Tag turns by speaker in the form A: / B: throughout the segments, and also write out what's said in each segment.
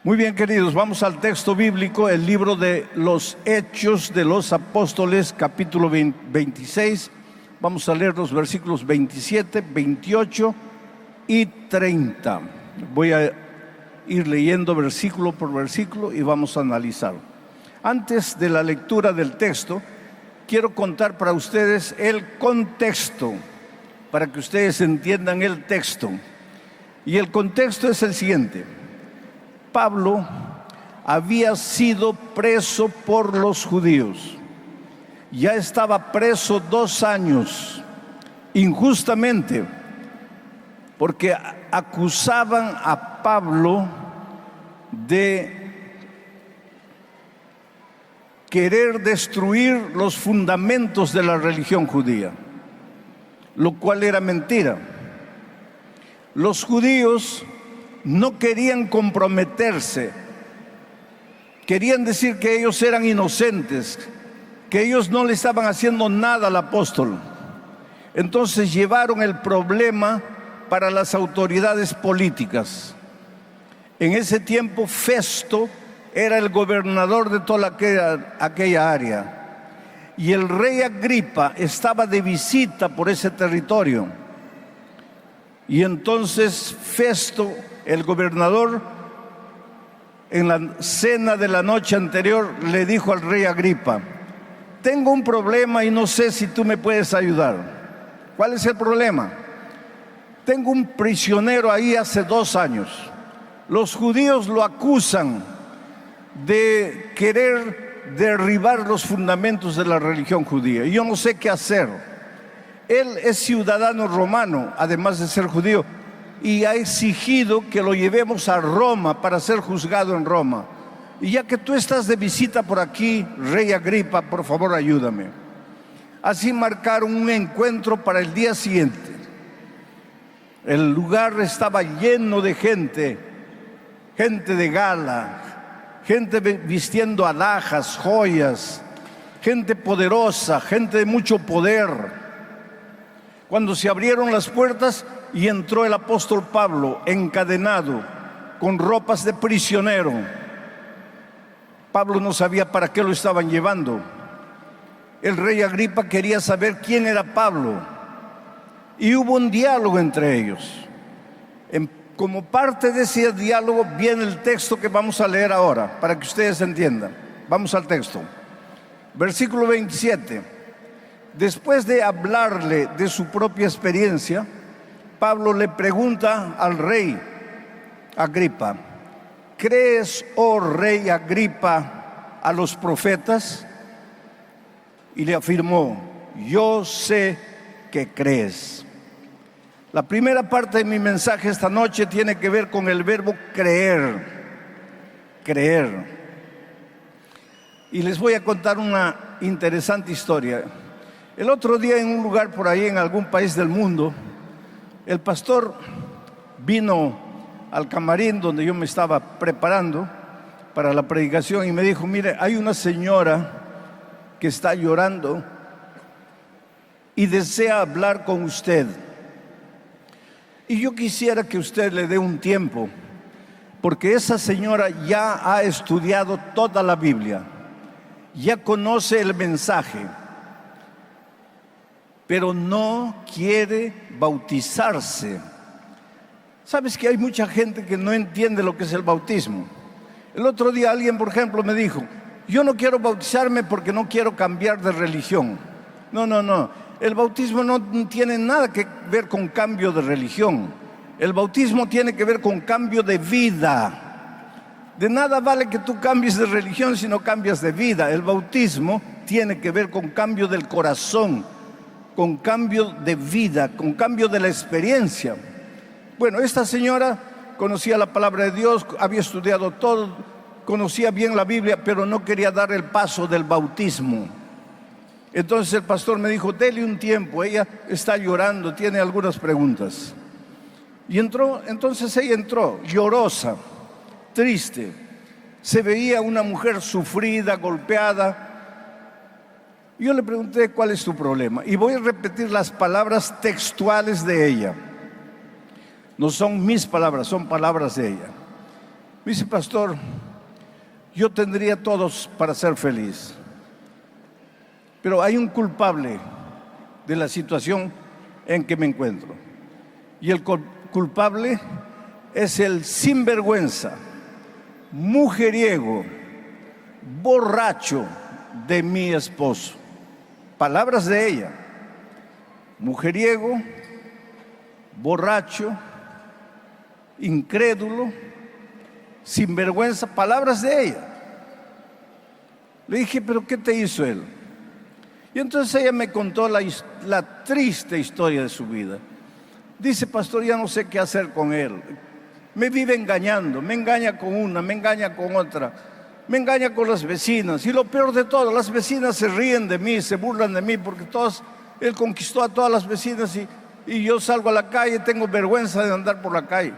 A: Muy bien, queridos, vamos al texto bíblico, el libro de los Hechos de los Apóstoles, capítulo 26. Vamos a leer los versículos 27, 28 y 30. Voy a ir leyendo versículo por versículo y vamos a analizarlo. Antes de la lectura del texto, quiero contar para ustedes el contexto, para que ustedes entiendan el texto. Y el contexto es el siguiente. Pablo había sido preso por los judíos. Ya estaba preso 2 años, injustamente, porque acusaban a Pablo de querer destruir los fundamentos de la religión judía, lo cual era mentira. Los judíos no querían comprometerse, querían decir que ellos eran inocentes, que ellos no le estaban haciendo nada al apóstol. Entonces llevaron el problema para las autoridades políticas. En ese tiempo Festo era el gobernador de toda aquella área, y el rey Agripa estaba de visita por ese territorio. Y entonces Festo, el gobernador, en la cena de la noche anterior, le dijo al rey Agripa: tengo un problema y no sé si tú me puedes ayudar. ¿Cuál es el problema? Tengo un prisionero ahí hace 2 años. Los judíos lo acusan de querer derribar los fundamentos de la religión judía. Y yo no sé qué hacer. Él es ciudadano romano, además de ser judío, y ha exigido que lo llevemos a Roma para ser juzgado en Roma. Y ya que tú estás de visita por aquí, rey Agripa, por favor ayúdame. Así marcaron un encuentro para el día siguiente. El lugar estaba lleno de gente de gala, gente vistiendo alhajas, joyas, gente poderosa, gente de mucho poder. Cuando se abrieron las puertas y entró el apóstol Pablo encadenado, con ropas de prisionero. Pablo no sabía para qué lo estaban llevando. El rey Agripa quería saber quién era Pablo, y hubo un diálogo entre ellos. Como parte de ese diálogo viene el texto que vamos a leer ahora, para que ustedes entiendan. Vamos al texto. Versículo 27. Después de hablarle de su propia experiencia, Pablo le pregunta al rey Agripa: ¿crees, oh rey Agripa, a los profetas? Y le afirmó: yo sé que crees. La primera parte de mi mensaje esta noche tiene que ver con el verbo creer. Creer. Y les voy a contar una interesante historia. El otro día, en un lugar por ahí, en algún país del mundo, el pastor vino al camarín donde yo me estaba preparando para la predicación y me dijo: mire, hay una señora que está llorando y desea hablar con usted. Y yo quisiera que usted le dé un tiempo, porque esa señora ya ha estudiado toda la Biblia, ya conoce el mensaje, pero no quiere bautizarse. ¿Sabes que hay mucha gente que no entiende lo que es el bautismo? El otro día alguien, por ejemplo, me dijo: yo no quiero bautizarme porque no quiero cambiar de religión. No. El bautismo no tiene nada que ver con cambio de religión. El bautismo tiene que ver con cambio de vida. De nada vale que tú cambies de religión si no cambias de vida. El bautismo tiene que ver con cambio del corazón, con cambio de vida, con cambio de la experiencia. Bueno, esta señora conocía la palabra de Dios, había estudiado todo, conocía bien la Biblia, pero no quería dar el paso del bautismo. Entonces el pastor me dijo: dele un tiempo, ella está llorando, tiene algunas preguntas. Y entonces ella entró, llorosa, triste. Se veía una mujer sufrida, golpeada. Yo le pregunté: ¿cuál es tu problema? Y voy a repetir las palabras textuales de ella. No son mis palabras, son palabras de ella. Me dice, pastor, yo tendría todos para ser feliz, pero hay un culpable de la situación en que me encuentro. Y el culpable es el sinvergüenza, mujeriego, borracho de mi esposo. Palabras de ella. Mujeriego, borracho, incrédulo, sinvergüenza, palabras de ella. Le dije, ¿pero qué te hizo él? Y entonces ella me contó la triste historia de su vida. Dice, pastor, ya no sé qué hacer con él. Me vive engañando, me engaña con una, me engaña con otra, me engaña con las vecinas. Y lo peor de todo, las vecinas se ríen de mí, se burlan de mí, porque él conquistó a todas las vecinas y yo salgo a la calle, tengo vergüenza de andar por la calle.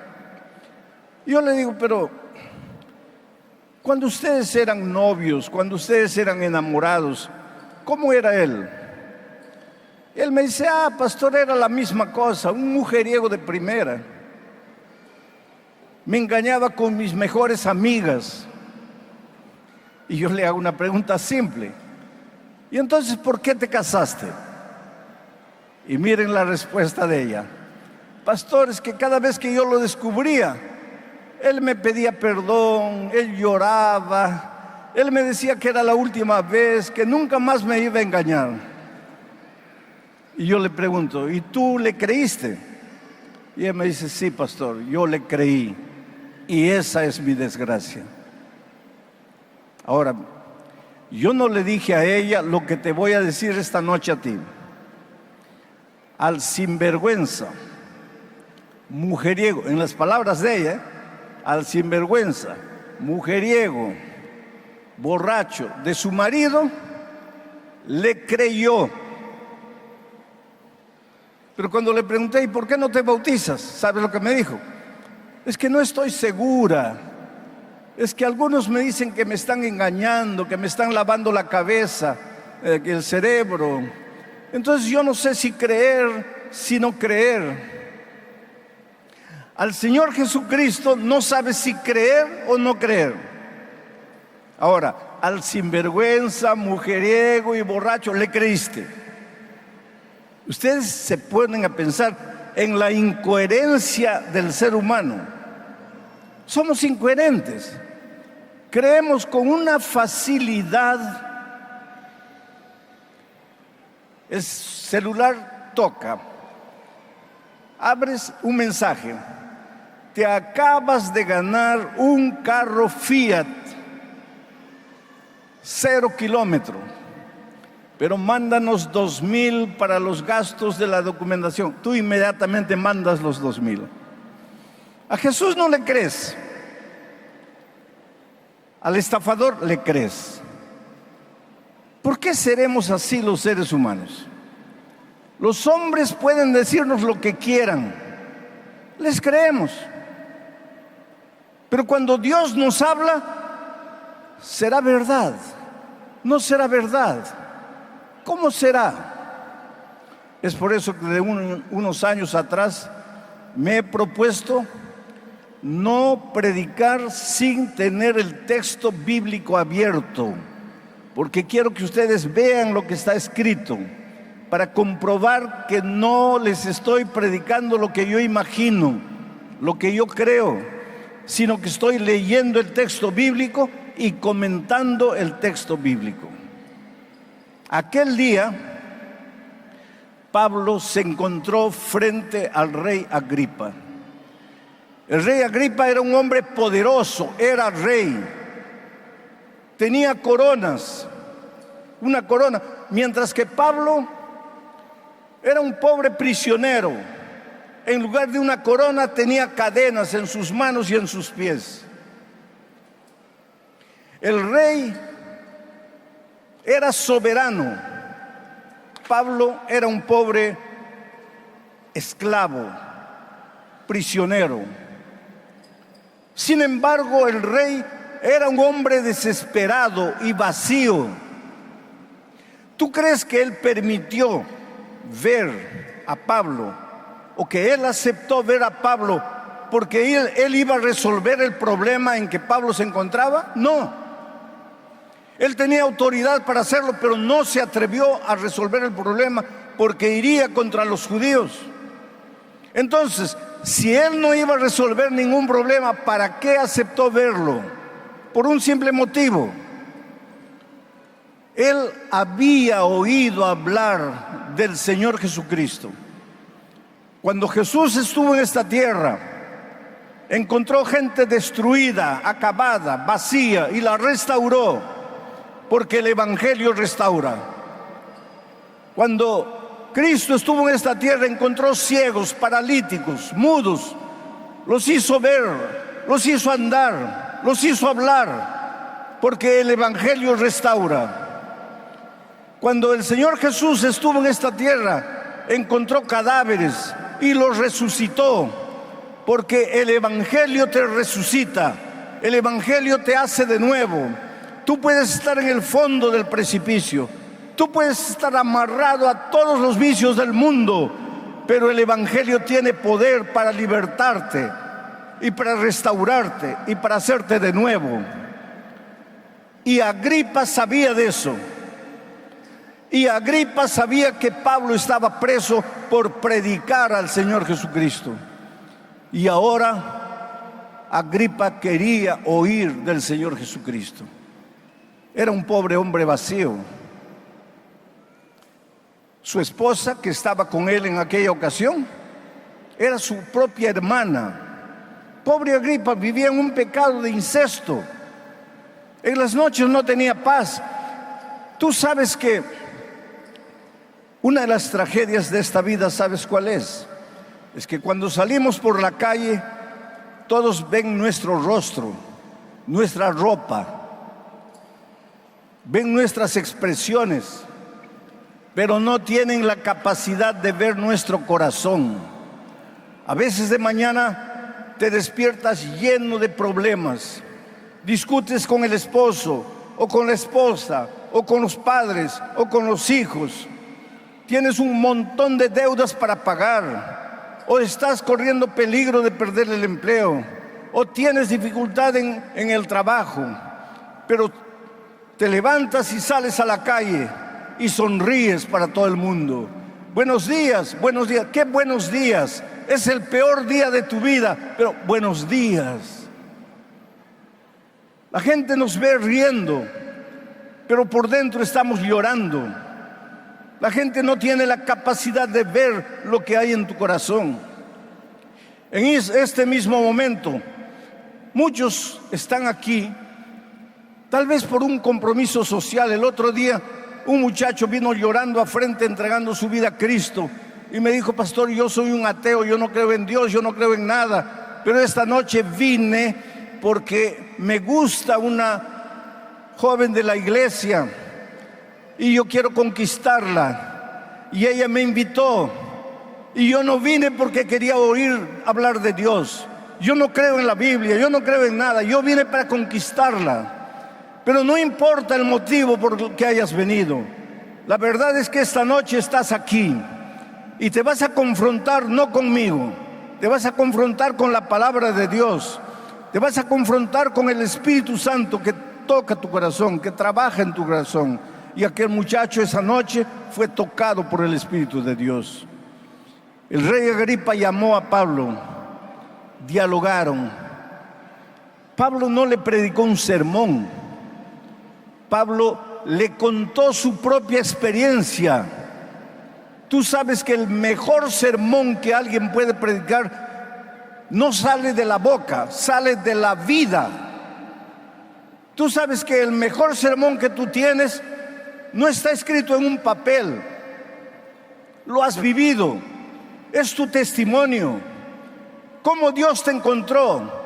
A: Y yo le digo, pero cuando ustedes eran novios, cuando ustedes eran enamorados, ¿cómo era él? Él me dice, pastor, era la misma cosa, un mujeriego de primera. Me engañaba con mis mejores amigas. Y yo le hago una pregunta simple. ¿Y entonces por qué te casaste? Y miren la respuesta de ella. Pastor, es que cada vez que yo lo descubría, él me pedía perdón, él lloraba, él me decía que era la última vez, que nunca más me iba a engañar. Y yo le pregunto, ¿y tú le creíste? Y ella me dice, sí, pastor, yo le creí. Y esa es mi desgracia. Ahora, yo no le dije a ella lo que te voy a decir esta noche a ti. Al sinvergüenza, mujeriego, en las palabras de ella, al sinvergüenza, mujeriego, borracho de su marido, le creyó. Pero cuando le pregunté, ¿y por qué no te bautizas? ¿Sabes lo que me dijo? Es que no estoy segura. Es que algunos me dicen que me están engañando, que me están lavando la cabeza, el cerebro. Entonces yo no sé si creer, si no creer. Al Señor Jesucristo no sabe si creer o no creer. Ahora, al sinvergüenza, mujeriego y borracho le creíste. Ustedes se ponen a pensar en la incoherencia del ser humano. Somos incoherentes. Creemos con una facilidad. El celular toca. Abres un mensaje. Te acabas de ganar un carro Fiat, 0 kilómetro, pero mándanos 2,000 para los gastos de la documentación. Tú inmediatamente mandas los 2,000. A Jesús no le crees. Al estafador le crees. ¿Por qué seremos así los seres humanos? Los hombres pueden decirnos lo que quieran, les creemos. Pero cuando Dios nos habla, ¿será verdad? ¿No será verdad? ¿Cómo será? Es por eso que de unos años atrás me he propuesto no predicar sin tener el texto bíblico abierto, porque quiero que ustedes vean lo que está escrito, para comprobar que no les estoy predicando lo que yo imagino, lo que yo creo, sino que estoy leyendo el texto bíblico y comentando el texto bíblico. Aquel día, Pablo se encontró frente al rey Agripa. El rey Agripa era un hombre poderoso, era rey, tenía coronas, una corona, mientras que Pablo era un pobre prisionero. En lugar de una corona tenía cadenas en sus manos y en sus pies. El rey era soberano. Pablo era un pobre esclavo, prisionero. Sin embargo, el rey era un hombre desesperado y vacío. ¿Tú crees que él permitió ver a Pablo, o que él aceptó ver a Pablo porque él iba a resolver el problema en que Pablo se encontraba. No. Él tenía autoridad para hacerlo, pero no se atrevió a resolver el problema porque iría contra los judíos. Entonces, si él no iba a resolver ningún problema, ¿para qué aceptó verlo? Por un simple motivo. Él había oído hablar del Señor Jesucristo. Cuando Jesús estuvo en esta tierra, encontró gente destruida, acabada, vacía, y la restauró, porque el Evangelio restaura. Cuando Cristo estuvo en esta tierra, encontró ciegos, paralíticos, mudos, los hizo ver, los hizo andar, los hizo hablar, porque el Evangelio restaura. Cuando el Señor Jesús estuvo en esta tierra, encontró cadáveres y los resucitó, porque el Evangelio te resucita, el Evangelio te hace de nuevo. Tú puedes estar en el fondo del precipicio, tú puedes estar amarrado a todos los vicios del mundo, pero el Evangelio tiene poder para libertarte y para restaurarte y para hacerte de nuevo. Y Agripa sabía de eso. Y Agripa sabía que Pablo estaba preso por predicar al Señor Jesucristo. Y ahora Agripa quería oír del Señor Jesucristo. Era un pobre hombre vacío. Su esposa, que estaba con él en aquella ocasión, era su propia hermana. Pobre Agripa vivía en un pecado de incesto. En las noches no tenía paz. Tú sabes que una de las tragedias de esta vida, ¿sabes cuál es? Es que cuando salimos por la calle, todos ven nuestro rostro, nuestra ropa, ven nuestras expresiones, pero no tienen la capacidad de ver nuestro corazón. A veces de mañana te despiertas lleno de problemas, discutes con el esposo, o con la esposa, o con los padres, o con los hijos. Tienes un montón de deudas para pagar, o estás corriendo peligro de perder el empleo, o tienes dificultad en el trabajo, pero te levantas y sales a la calle y sonríes para todo el mundo. Buenos días, qué buenos días. Es el peor día de tu vida, pero buenos días. La gente nos ve riendo, pero por dentro estamos llorando. La gente no tiene la capacidad de ver lo que hay en tu corazón. En este mismo momento, muchos están aquí, tal vez por un compromiso social. El otro día, un muchacho vino llorando a frente, entregando su vida a Cristo, y me dijo: pastor, yo soy un ateo, yo no creo en Dios, yo no creo en nada, pero esta noche vine porque me gusta una joven de la iglesia y yo quiero conquistarla, y ella me invitó, y yo no vine porque quería oír hablar de Dios. Yo no creo en la Biblia, yo no creo en nada, yo vine para conquistarla. Pero no importa el motivo por el que hayas venido, la verdad es que esta noche estás aquí y te vas a confrontar no conmigo, te vas a confrontar con la palabra de Dios, te vas a confrontar con el Espíritu Santo que toca tu corazón, que trabaja en tu corazón. Y aquel muchacho esa noche fue tocado por el Espíritu de Dios. El rey Agripa llamó a Pablo, dialogaron. Pablo no le predicó un sermón, Pablo le contó su propia experiencia. Tú sabes que el mejor sermón que alguien puede predicar no sale de la boca, sale de la vida. Tú sabes que el mejor sermón que tú tienes no está escrito en un papel, lo has vivido, es tu testimonio. ¿Cómo Dios te encontró?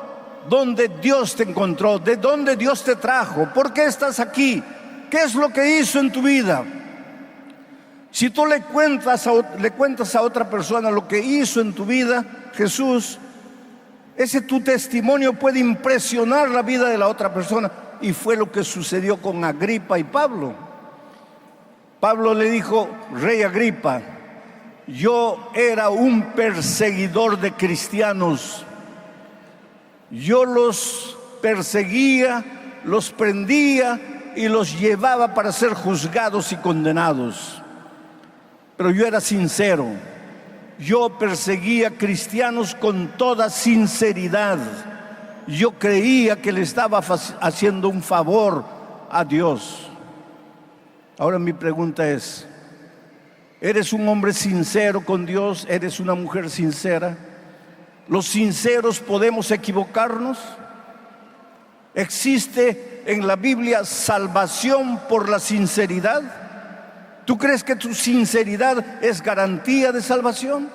A: ¿Dónde Dios te encontró? ¿De dónde Dios te trajo? ¿Por qué estás aquí? ¿Qué es lo que hizo en tu vida? Si tú le cuentas a otra persona lo que hizo en tu vida Jesús, ese tu testimonio puede impresionar la vida de la otra persona. Y fue lo que sucedió con Agripa y Pablo. Pablo le dijo: rey Agripa, yo era un perseguidor de cristianos. yo los perseguía, los prendía y los llevaba para ser juzgados y condenados. Pero yo era sincero. Yo perseguía cristianos con toda sinceridad. Yo creía que le estaba haciendo un favor a Dios. Ahora mi pregunta es, ¿eres un hombre sincero con Dios? ¿Eres una mujer sincera? ¿Los sinceros podemos equivocarnos? ¿Existe en la Biblia salvación por la sinceridad? ¿Tú crees que tu sinceridad es garantía de salvación?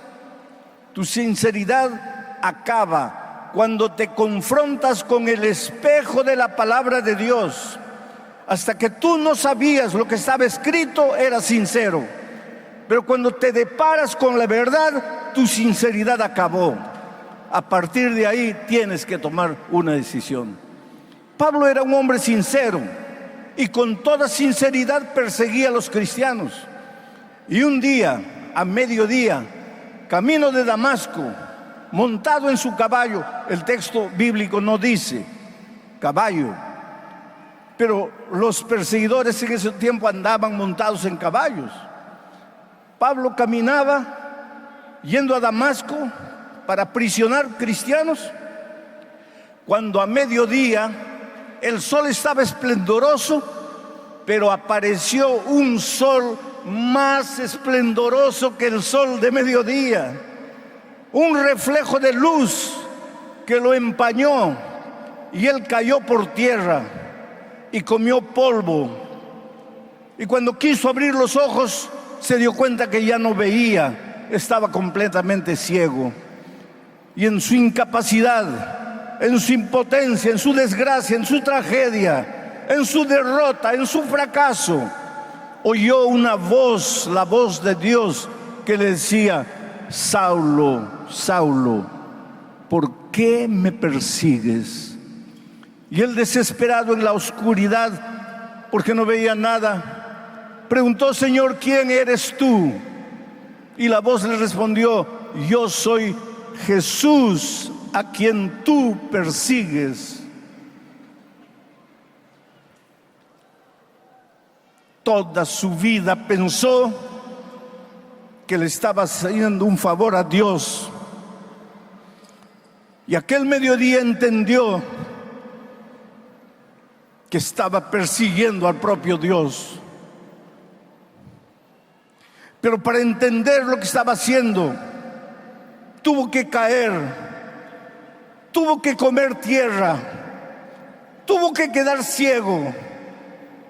A: Tu sinceridad acaba cuando te confrontas con el espejo de la palabra de Dios. Hasta que tú no sabías lo que estaba escrito, eras sincero. Pero cuando te deparas con la verdad, tu sinceridad acabó. A partir de ahí tienes que tomar una decisión. Pablo era un hombre sincero y con toda sinceridad perseguía a los cristianos. Y un día, a mediodía, camino de Damasco, montado en su caballo, el texto bíblico no dice caballo, pero los perseguidores en ese tiempo andaban montados en caballos. Pablo caminaba yendo a Damasco para aprisionar cristianos, cuando a mediodía el sol estaba esplendoroso, pero apareció un sol más esplendoroso que el sol de mediodía, un reflejo de luz que lo empañó, y él cayó por tierra y comió polvo. Y cuando quiso abrir los ojos, se dio cuenta que ya no veía, estaba completamente ciego. Y en su incapacidad, en su impotencia, en su desgracia, en su tragedia, en su derrota, en su fracaso, oyó una voz, la voz de Dios, que le decía: Saulo, Saulo, ¿por qué me persigues? Y él, desesperado en la oscuridad, porque no veía nada, preguntó: Señor, ¿quién eres tú? Y la voz le respondió: yo soy Jesús, a quien tú persigues. Toda su vida pensó que le estaba haciendo un favor a Dios. Y aquel mediodía entendió que estaba persiguiendo al propio Dios. Pero para entender lo que estaba haciendo, tuvo que caer, tuvo que comer tierra, tuvo que quedar ciego.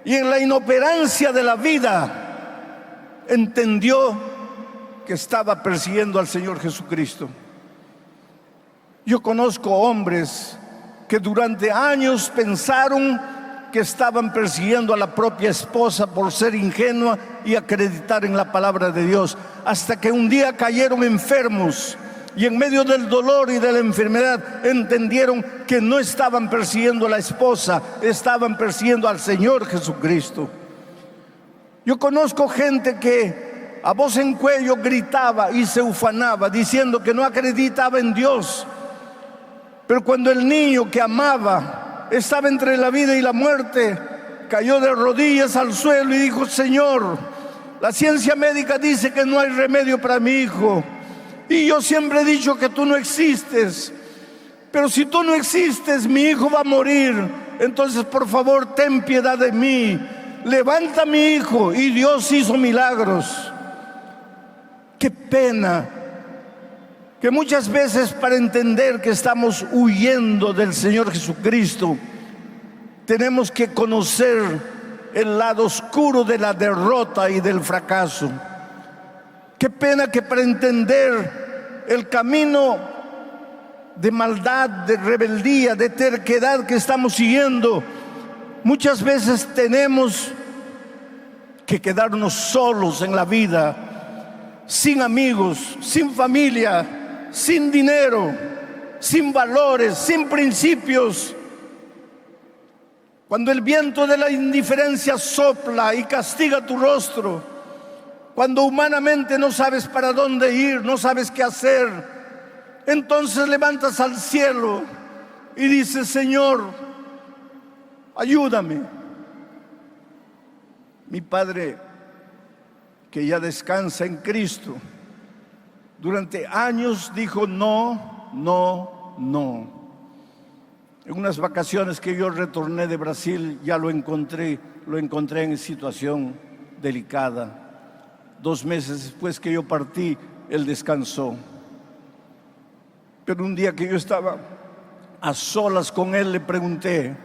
A: Y en la inoperancia de la vida entendió que estaba persiguiendo al Señor Jesucristo. Yo conozco hombres que durante años pensaron que estaban persiguiendo a la propia esposa por ser ingenua y acreditar en la palabra de Dios, hasta que un día cayeron enfermos y en medio del dolor y de la enfermedad entendieron que no estaban persiguiendo a la esposa, estaban persiguiendo al Señor Jesucristo. Yo conozco gente que a voz en cuello gritaba y se ufanaba diciendo que no acreditaba en Dios, pero cuando el niño que amaba estaba entre la vida y la muerte, cayó de rodillas al suelo y dijo: Señor, la ciencia médica dice que no hay remedio para mi hijo, y yo siempre he dicho que tú no existes, pero si tú no existes, mi hijo va a morir. Entonces, por favor, ten piedad de mí, levanta a mi hijo. Y Dios hizo milagros. Qué pena que muchas veces, para entender que estamos huyendo del Señor Jesucristo, tenemos que conocer el lado oscuro de la derrota y del fracaso. Qué pena que para entender el camino de maldad, de rebeldía, de terquedad que estamos siguiendo, muchas veces tenemos que quedarnos solos en la vida, sin amigos, sin familia, sin dinero, sin valores, sin principios. Cuando el viento de la indiferencia sopla y castiga tu rostro, cuando humanamente no sabes para dónde ir, no sabes qué hacer, entonces levantas al cielo y dice: Señor, ayúdame. Mi padre, que ya descansa en Cristo, durante años dijo no, no, no. En unas vacaciones que yo retorné de Brasil, ya lo encontré en situación delicada. 2 meses después que yo partí, él descansó. Pero un día que yo estaba a solas con él, le pregunté: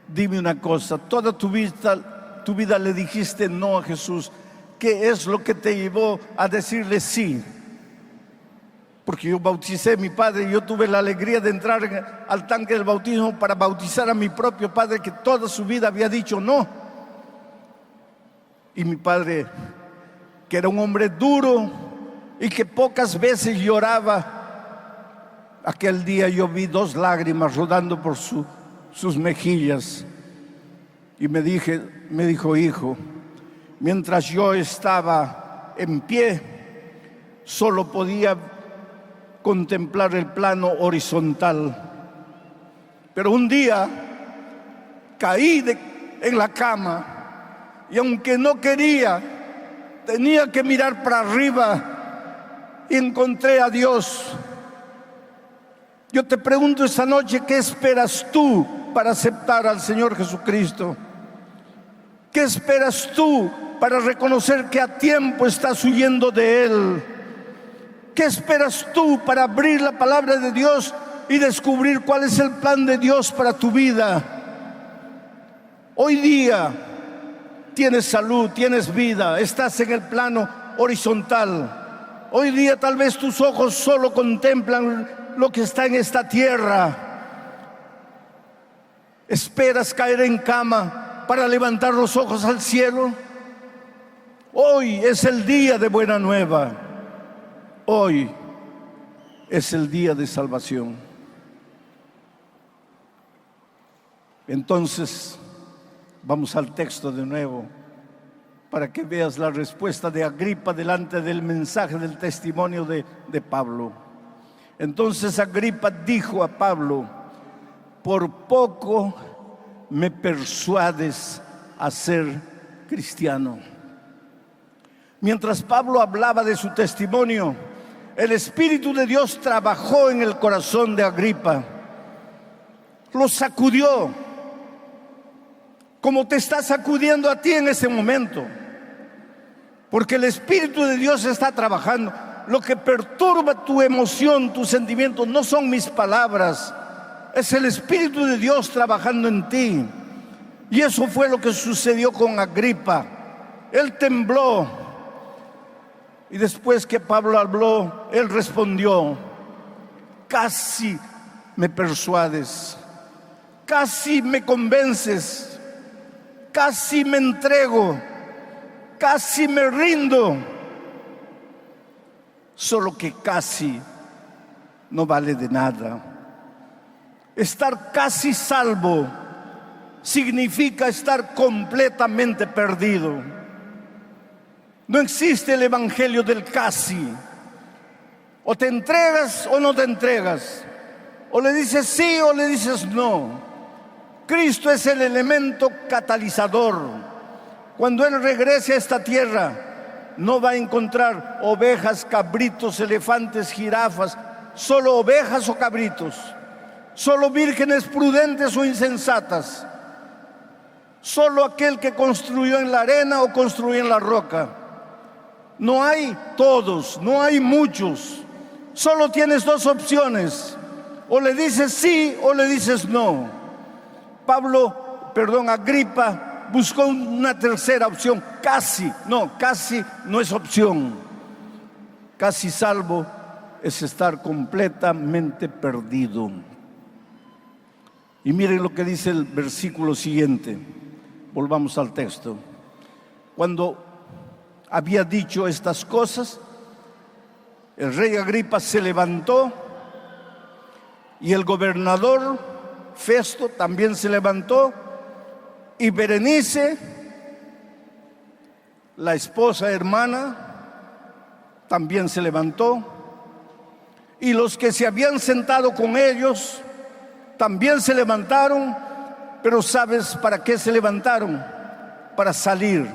A: dime una cosa, toda tu vida le dijiste no a Jesús. ¿Qué es lo que te llevó a decirle sí? Porque yo bauticé a mi padre y yo tuve la alegría de entrar al tanque del bautismo para bautizar a mi propio padre, que toda su vida había dicho no. Y mi padre, que era un hombre duro y que pocas veces lloraba, aquel día yo vi 2 lágrimas rodando por sus mejillas. Y me dijo: hijo, mientras yo estaba en pie, solo podía contemplar el plano horizontal. Pero un día caí en la cama, y aunque no quería, tenía que mirar para arriba y encontré a Dios. Yo te pregunto esta noche: ¿qué esperas tú para aceptar al Señor Jesucristo? ¿Qué esperas tú para reconocer que a tiempo estás huyendo de Él? ¿Qué esperas tú para abrir la palabra de Dios y descubrir cuál es el plan de Dios para tu vida? Hoy día tienes salud, tienes vida, estás en el plano horizontal. Hoy día tal vez tus ojos solo contemplan lo que está en esta tierra. ¿Esperas caer en cama para levantar los ojos al cielo? Hoy es el día de buena nueva. Hoy es el día de salvación. Entonces, vamos al texto de nuevo para que veas la respuesta de Agripa delante del mensaje del testimonio de Pablo. Entonces Agripa dijo a Pablo: por poco me persuades a ser cristiano. Mientras Pablo hablaba de su testimonio, el Espíritu de Dios trabajó en el corazón de Agripa. Lo sacudió, como te está sacudiendo a ti en ese momento. Porque el Espíritu de Dios está trabajando. Lo que perturba tu emoción, tus sentimientos, no son mis palabras. Es el Espíritu de Dios trabajando en ti. Y eso fue lo que sucedió con Agripa. Él tembló. Y después que Pablo habló, él respondió: casi me persuades, casi me convences, casi me entrego, casi me rindo. Solo que casi no vale de nada. Estar casi salvo significa estar completamente perdido. No existe el evangelio del casi. O te entregas o no te entregas. O le dices sí o le dices no. Cristo es el elemento catalizador. Cuando Él regrese a esta tierra, no va a encontrar ovejas, cabritos, elefantes, jirafas. Solo ovejas o cabritos. Solo vírgenes prudentes o insensatas. Solo aquel que construyó en la arena o construyó en la roca. No hay todos, no hay muchos. Solo tienes 2 opciones. O le dices sí o le dices no. Agripa buscó una tercera opción. Casi no es opción. Casi salvo es estar completamente perdido. Y miren lo que dice el versículo siguiente. Volvamos al texto. Cuando había dicho estas cosas, el rey Agripa se levantó y el gobernador Festo también se levantó, y Berenice, la esposa hermana, también se levantó, y los que se habían sentado con ellos también se levantaron, pero ¿sabes para qué se levantaron? Para salir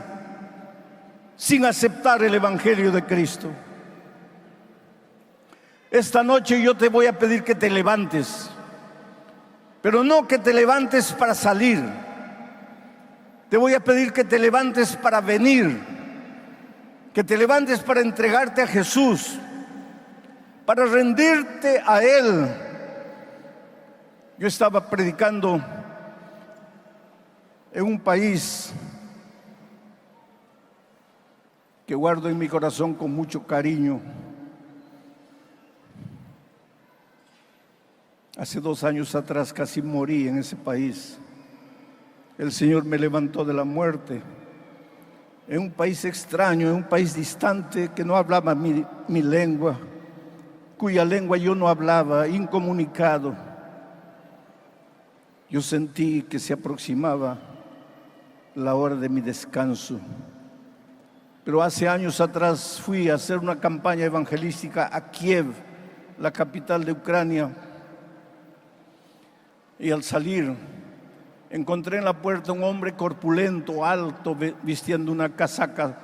A: sin aceptar el Evangelio de Cristo. Esta noche yo te voy a pedir que te levantes, pero no que te levantes para salir. Te voy a pedir que te levantes para venir, que te levantes para entregarte a Jesús, para rendirte a Él. Yo estaba predicando en un país que guardo en mi corazón con mucho cariño. Hace 2 años atrás casi morí en ese país. El Señor me levantó de la muerte. En un país extraño, en un país distante que no hablaba mi lengua, cuya lengua yo no hablaba, incomunicado. Yo sentí que se aproximaba la hora de mi descanso. Pero hace años atrás fui a hacer una campaña evangelística a Kiev, la capital de Ucrania. Y al salir, encontré en la puerta un hombre corpulento, alto, vistiendo una casaca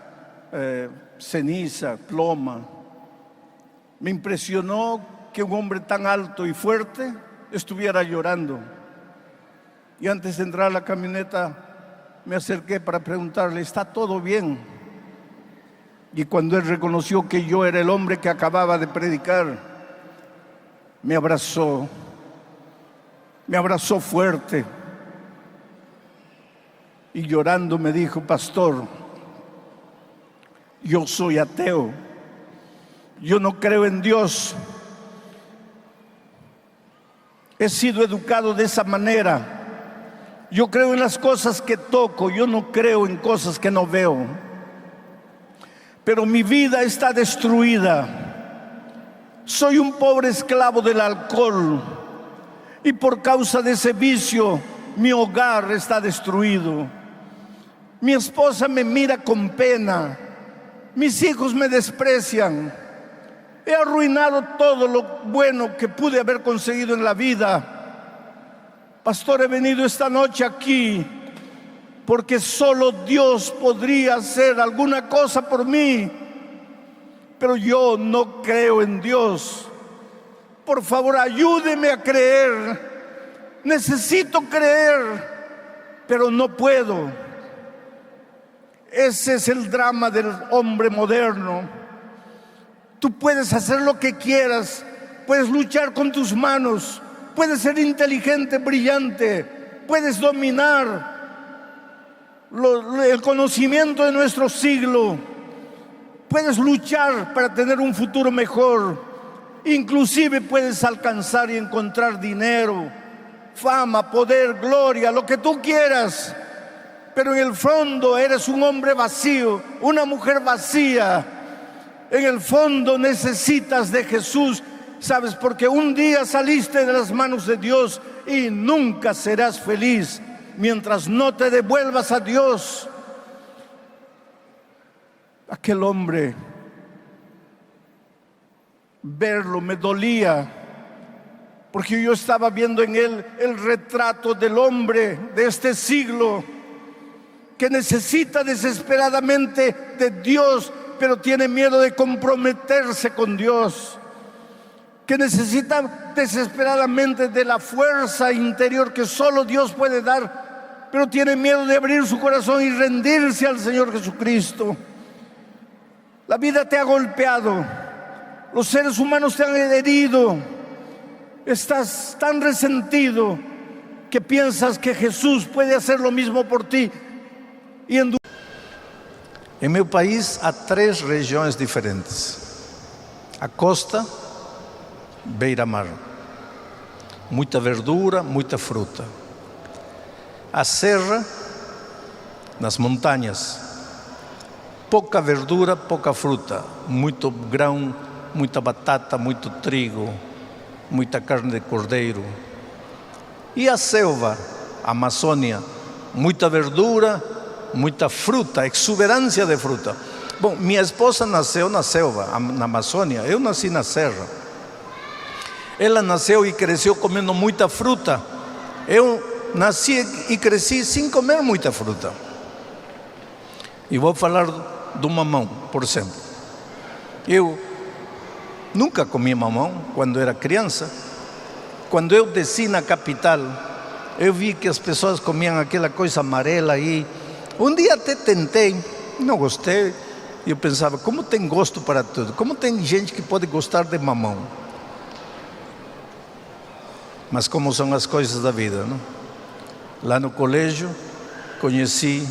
A: ceniza, ploma. Me impresionó que un hombre tan alto y fuerte estuviera llorando. Y antes de entrar a la camioneta, me acerqué para preguntarle, ¿está todo bien? Y cuando él reconoció que yo era el hombre que acababa de predicar, me abrazó fuerte. Y llorando me dijo, pastor, yo soy ateo, yo no creo en Dios. He sido educado de esa manera. Yo creo en las cosas que toco, yo no creo en cosas que no veo. Pero mi vida está destruida. Soy un pobre esclavo del alcohol y por causa de ese vicio mi hogar está destruido. Mi esposa me mira con pena, mis hijos me desprecian. He arruinado todo lo bueno que pude haber conseguido en la vida. Pastor, he venido esta noche aquí porque solo Dios podría hacer alguna cosa por mí, pero yo no creo en Dios. Por favor, ayúdeme a creer. Necesito creer, pero no puedo. Ese es el drama del hombre moderno. Tú puedes hacer lo que quieras, puedes luchar con tus manos, puedes ser inteligente, brillante, puedes dominar el conocimiento de nuestro siglo, puedes luchar para tener un futuro mejor, inclusive puedes alcanzar y encontrar dinero, fama, poder, gloria, lo que tú quieras, pero en el fondo eres un hombre vacío, una mujer vacía. En el fondo necesitas de Jesús, ¿sabes? Porque un día saliste de las manos de Dios y nunca serás feliz mientras no te devuelvas a Dios. Aquel hombre, verlo me dolía, porque yo estaba viendo en él el retrato del hombre de este siglo que necesita desesperadamente de Dios, pero tiene miedo de comprometerse con Dios, que necesita desesperadamente de la fuerza interior que solo Dios puede dar, pero tiene miedo de abrir su corazón y rendirse al Señor Jesucristo. La vida te ha golpeado, los seres humanos te han herido, estás tan resentido que piensas que Jesús puede hacer lo mismo por ti. Em meu país há 3 regiões diferentes: a costa, beira-mar, muita verdura, muita fruta; a serra, nas montanhas, pouca verdura, pouca fruta, muito grão, muita batata, muito trigo, muita carne de cordeiro; e a selva, a Amazônia, muita verdura, muita fruta, exuberância de fruta. Bom, minha esposa nasceu na selva, na Amazônia, eu nasci na serra. Ela nasceu e cresceu comendo muita fruta. Eu nasci e cresci sem comer muita fruta. E vou falar do mamão, por exemplo. Eu nunca comi mamão quando era criança. Quando eu desci na capital, eu vi que as pessoas comiam aquela coisa amarela aí. Um dia até tentei, não gostei. Eu pensava, como tem gosto para tudo? Como tem gente que pode gostar de mamão? Mas como são as coisas da vida, não? Lá no colégio, conheci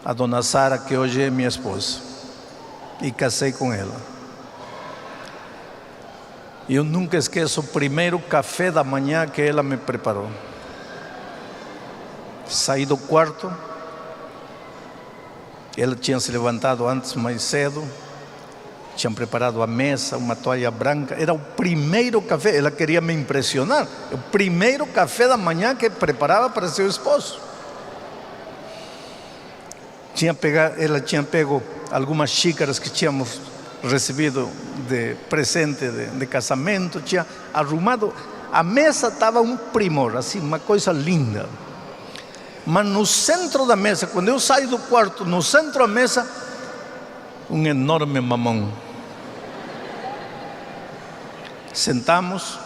A: a dona Sara, que hoje é minha esposa, e casei com ela. Eu nunca esqueço o primeiro café da manhã que ela me preparou. Saí do quarto, ela tinha se levantado antes, mais cedo, tinham preparado a mesa, uma toalha branca. Era o primeiro café, ela queria me impressionar. O primeiro café da manhã que preparava para seu esposo. Ela tinha pego algumas xícaras que tínhamos recebido de presente de casamento, tinha arrumado. A mesa estava um primor, assim, uma coisa linda. Mas no centro da mesa, quando eu saio do quarto, no centro da mesa, um enorme mamão. Sentamos,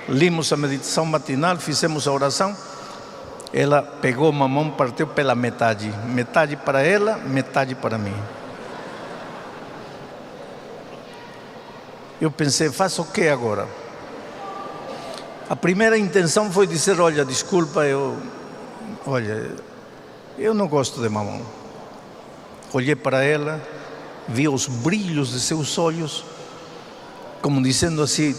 A: limos a meditação matinal, fizemos a oração. Ela pegou o mamão, partiu pela metade. Metade para ela, metade para mim. Eu pensei, faço o que agora? A primeira intenção foi dizer, olha, desculpa, eu não gosto de mamão. Olhei para ela, vi os brilhos de seus olhos, como dizendo assim,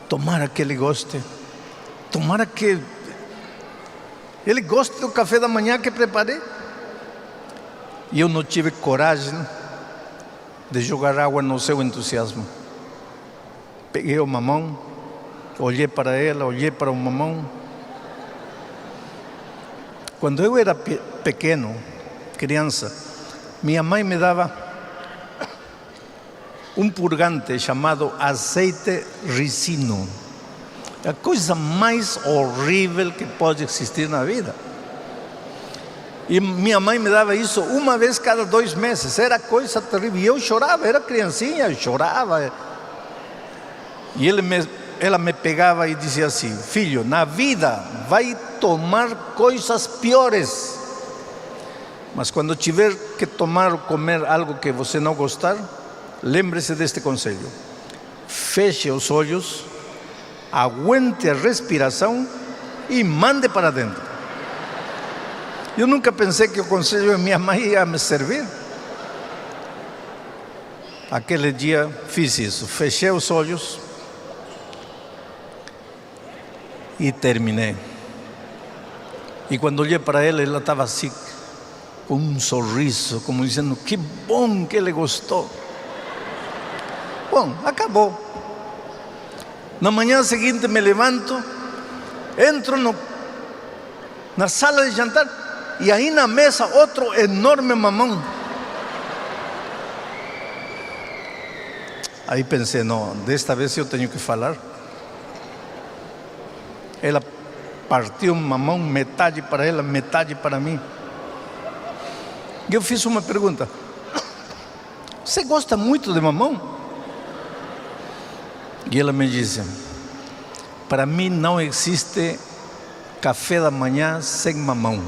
A: tomara que ele goste, tomara que ele goste do café da manhã que preparei. E eu não tive coragem de jogar água no seu entusiasmo. Peguei o mamão, olhei para ela, olhei para o mamão. Quando eu era pequeno, criança, minha mãe me dava um purgante chamado azeite ricino. É a coisa mais horrível que pode existir na vida. E minha mãe me dava isso uma vez cada 2 meses. Era coisa terrível. E eu chorava, era criancinha, eu chorava. E ela me pegava e dizia assim, filho, na vida vai tomar coisas piores. Mas quando tiver que tomar ou comer algo que você não gostar, lembre-se deste conselho. Feche os olhos, aguente a respiração e mande para dentro. Eu nunca pensei que o conselho de minha mãe ia me servir. Aquele dia fiz isso, fechei os olhos e terminei. E quando olhei para ela, ela estava assim, com um sorriso, como dizendo, que bom que ele gostou. Bom, acabou. Na manhã seguinte me levanto, entro na sala de jantar e aí na mesa outro enorme mamão. Aí pensei, não, desta vez eu tenho que falar. Ela partiu um mamão, metade para ela, metade para mim. E eu fiz uma pergunta, você gosta muito de mamão? E ela me disse, para mim não existe café da manhã sem mamão.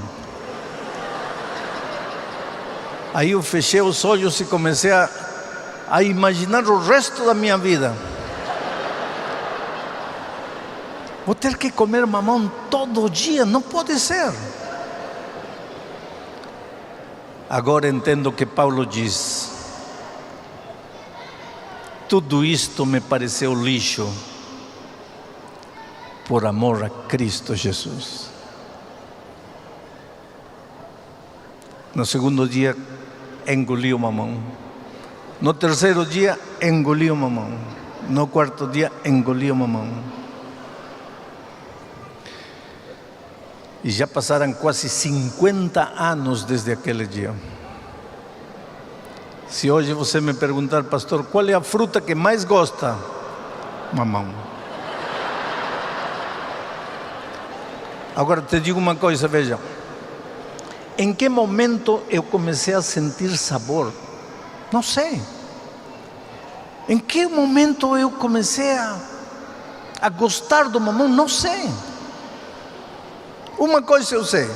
A: Aí eu fechei os olhos e comecei a imaginar o resto da minha vida. Vou ter que comer mamão todo dia, não pode ser. Agora entendo o que Paulo diz. Tudo isto me pareceu lixo por amor a Cristo Jesus. No segundo dia, engoli o mamão. No terceiro dia, engoli o mamão. No quarto dia, engoli o mamão. E já passaram quase 50 anos desde aquele dia. Se hoje você me perguntar, pastor, qual é a fruta que mais gosta? mamão. Agora te digo uma coisa, veja. Em que momento eu comecei a sentir sabor? Não sei. Em que momento eu comecei a gostar do mamão? Não sei. Uma coisa eu sei.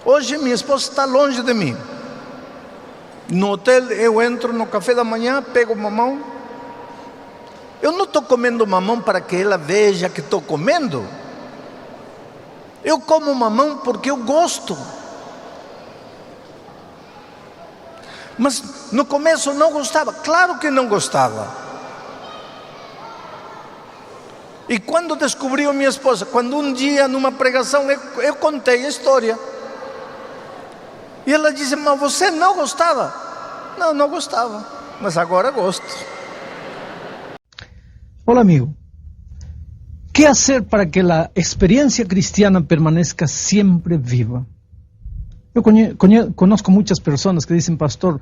A: Hoje minha esposa está longe de mim. No hotel eu entro no café da manhã, pego o mamão. Eu não estou comendo mamão para que ela veja que estou comendo. Eu como mamão porque eu gosto. Mas no começo não gostava. Claro que não gostava. E quando descobriu minha esposa, quando um dia numa pregação eu contei a história. E ela disse, mas você não gostava? Não, não gostava, mas agora gosto.
B: Hola amigo, ¿qué hacer para que la experiencia cristiana permanezca siempre viva? Yo conozco muchas personas que dicen, pastor,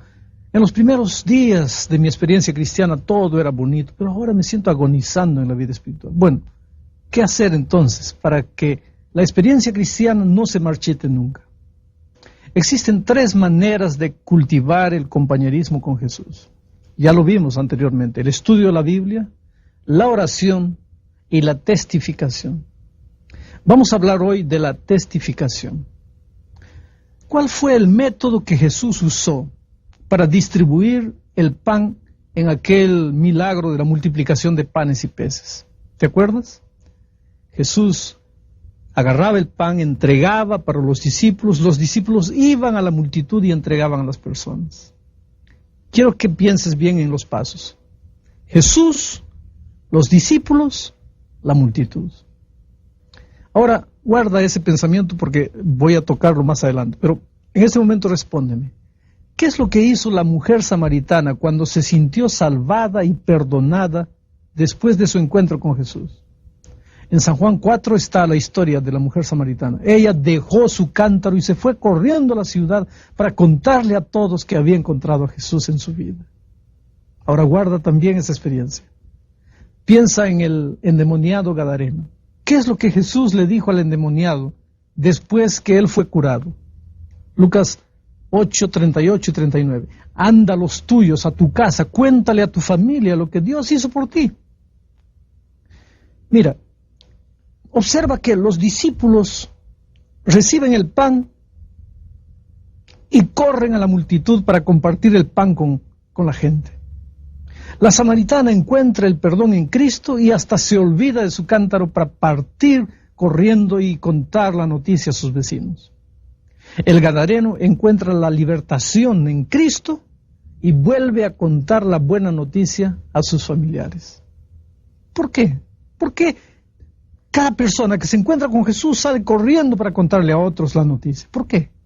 B: en los primeros días de mi experiencia cristiana todo era bonito, pero ahora me siento agonizando en la vida espiritual. Bueno, ¿qué hacer entonces para que la experiencia cristiana no se marchite nunca? Existen 3 maneras de cultivar el compañerismo con Jesús. Ya lo vimos anteriormente, el estudio de la Biblia, la oración y la testificación. Vamos a hablar hoy de la testificación. ¿Cuál fue el método que Jesús usó para distribuir el pan en aquel milagro de la multiplicación de panes y peces? ¿Te acuerdas? Jesús agarraba el pan, entregaba para los discípulos iban a la multitud y entregaban a las personas. Quiero que pienses bien en los pasos. Jesús, los discípulos, la multitud. Ahora, guarda ese pensamiento porque voy a tocarlo más adelante, pero en este momento respóndeme. ¿Qué es lo que hizo la mujer samaritana cuando se sintió salvada y perdonada después de su encuentro con Jesús? En San Juan 4 está la historia de la mujer samaritana. Ella dejó su cántaro y se fue corriendo a la ciudad para contarle a todos que había encontrado a Jesús en su vida. Ahora guarda también esa experiencia. Piensa en el endemoniado gadareno. ¿Qué es lo que Jesús le dijo al endemoniado después que él fue curado? Lucas 8, 38 y 39. Anda los tuyos a tu casa, cuéntale a tu familia lo que Dios hizo por ti. Mira, observa que los discípulos reciben el pan y corren a la multitud para compartir el pan con la gente. La samaritana encuentra el perdón en Cristo y hasta se olvida de su cántaro para partir corriendo y contar la noticia a sus vecinos. El gadareno encuentra la libertación en Cristo y vuelve a contar la buena noticia a sus familiares. ¿Por qué? ¿Por qué cada persona que se encuentra con Jesús sale corriendo para contarle a otros la noticia? ¿Por qué?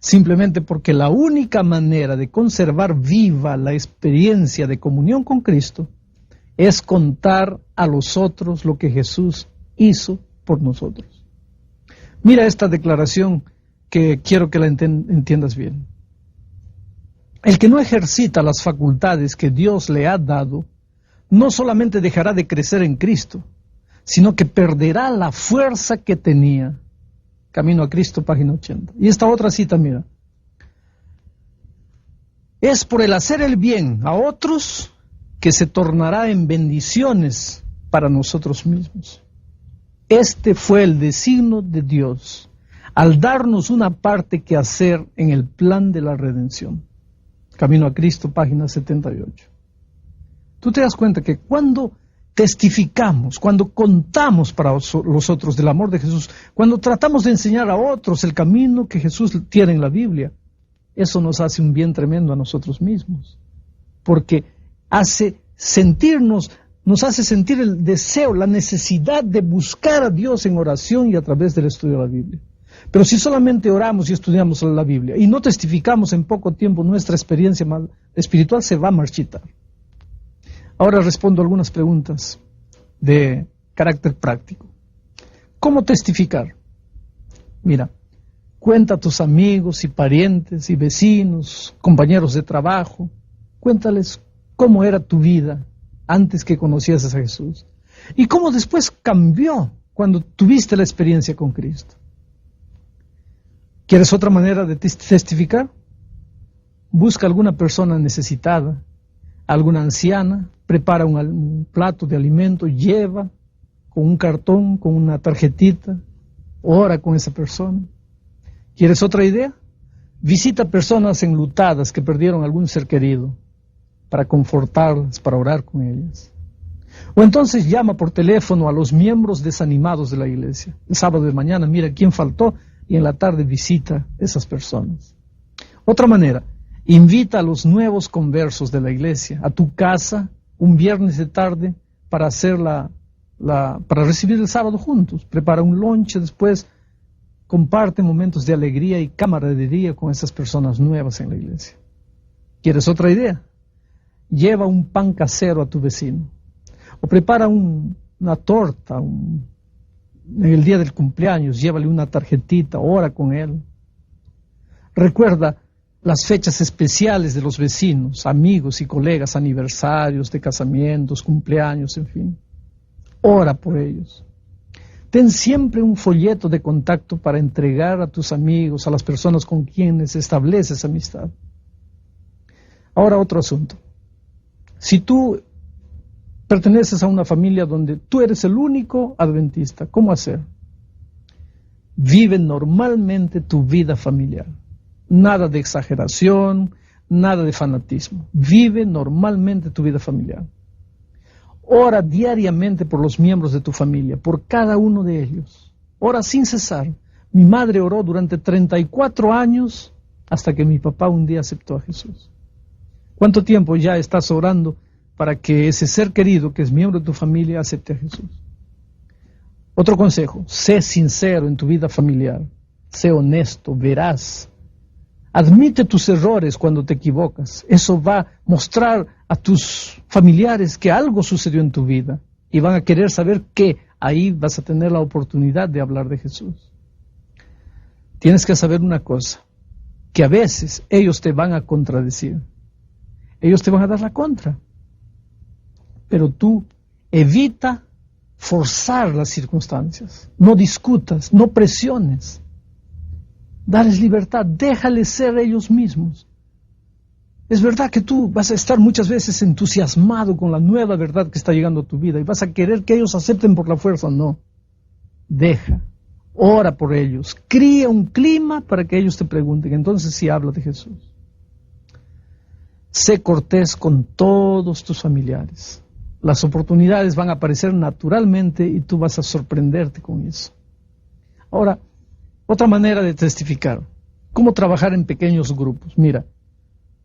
B: Simplemente porque la única manera de conservar viva la experiencia de comunión con Cristo es contar a los otros lo que Jesús hizo por nosotros. Mira esta declaración que quiero que la entiendas bien. El que no ejercita las facultades que Dios le ha dado, no solamente dejará de crecer en Cristo, sino que perderá la fuerza que tenía. Camino a Cristo, página 80. Y esta otra cita, mira. Es por el hacer el bien a otros que se tornará en bendiciones para nosotros mismos. Este fue el designio de Dios al darnos una parte que hacer en el plan de la redención. Camino a Cristo, página 78. Tú te das cuenta que cuando testificamos, cuando contamos para los otros del amor de Jesús, cuando tratamos de enseñar a otros el camino que Jesús tiene en la Biblia, eso nos hace un bien tremendo a nosotros mismos, porque nos hace sentir el deseo, la necesidad de buscar a Dios en oración y a través del estudio de la Biblia. Pero si solamente oramos y estudiamos la Biblia y no testificamos en poco tiempo, nuestra experiencia espiritual se va a marchitar. Ahora respondo algunas preguntas de carácter práctico. ¿Cómo testificar? Mira, cuenta a tus amigos y parientes y vecinos, compañeros de trabajo, cuéntales cómo era tu vida antes que conocieses a Jesús. Y cómo después cambió cuando tuviste la experiencia con Cristo. ¿Quieres otra manera de testificar? Busca alguna persona necesitada, alguna anciana, prepara un plato de alimento, lleva con un cartón, con una tarjetita, ora con esa persona. ¿Quieres otra idea? Visita personas enlutadas que perdieron algún ser querido para confortarlas, para orar con ellas. O entonces llama por teléfono a los miembros desanimados de la iglesia. El sábado de mañana mira quién faltó y en la tarde visita a esas personas. Otra manera, invita a los nuevos conversos de la iglesia a tu casa un viernes de tarde para hacer para recibir el sábado juntos. Prepara un lonche, después comparte momentos de alegría y camaradería con esas personas nuevas en la iglesia. ¿Quieres otra idea? Lleva un pan casero a tu vecino. O prepara una torta en el día del cumpleaños, llévale una tarjetita, ora con él. Recuerda las fechas especiales de los vecinos, amigos y colegas, aniversarios de casamientos, cumpleaños, en fin. Ora por ellos. Ten siempre un folleto de contacto para entregar a tus amigos, a las personas con quienes estableces amistad. Ahora otro asunto. Si tú perteneces a una familia donde tú eres el único adventista, ¿cómo hacer? Vive normalmente tu vida familiar. Nada de exageración, nada de fanatismo. Vive normalmente tu vida familiar. Ora diariamente por los miembros de tu familia, por cada uno de ellos. Ora sin cesar. Mi madre oró durante 34 años hasta que mi papá un día aceptó a Jesús. ¿Cuánto tiempo ya estás orando para que ese ser querido que es miembro de tu familia acepte a Jesús? Otro consejo, sé sincero en tu vida familiar. Sé honesto, veraz. Admite tus errores cuando te equivocas. Eso va a mostrar a tus familiares que algo sucedió en tu vida y van a querer saber que ahí vas a tener la oportunidad de hablar de Jesús. Tienes que saber una cosa, que a veces ellos te van a contradecir. Ellos te van a dar la contra. Pero tú evita forzar las circunstancias. No discutas, no presiones. Dales libertad, déjales ser ellos mismos. Es verdad que tú vas a estar muchas veces entusiasmado con la nueva verdad que está llegando a tu vida y vas a querer que ellos acepten por la fuerza. No. Deja, ora por ellos, cría un clima para que ellos te pregunten. Entonces sí habla de Jesús. Sé cortés con todos tus familiares. Las oportunidades van a aparecer naturalmente y tú vas a sorprenderte con eso. Ahora, otra manera de testificar. ¿Cómo trabajar en pequeños grupos? Mira,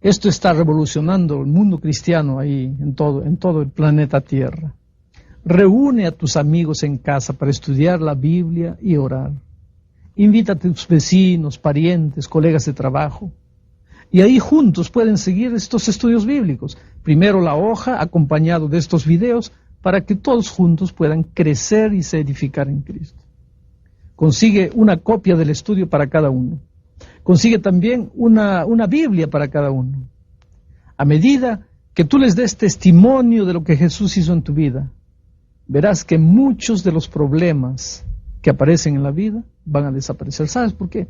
B: esto está revolucionando el mundo cristiano ahí en todo el planeta Tierra. Reúne a tus amigos en casa para estudiar la Biblia y orar. Invita a tus vecinos, parientes, colegas de trabajo. Y ahí juntos pueden seguir estos estudios bíblicos. Primero la hoja, acompañado de estos videos, para que todos juntos puedan crecer y se edificar en Cristo. Consigue una copia del estudio para cada uno. Consigue también una Biblia para cada uno. A medida que tú les des testimonio de lo que Jesús hizo en tu vida, verás que muchos de los problemas que aparecen en la vida van a desaparecer. ¿Sabes por qué?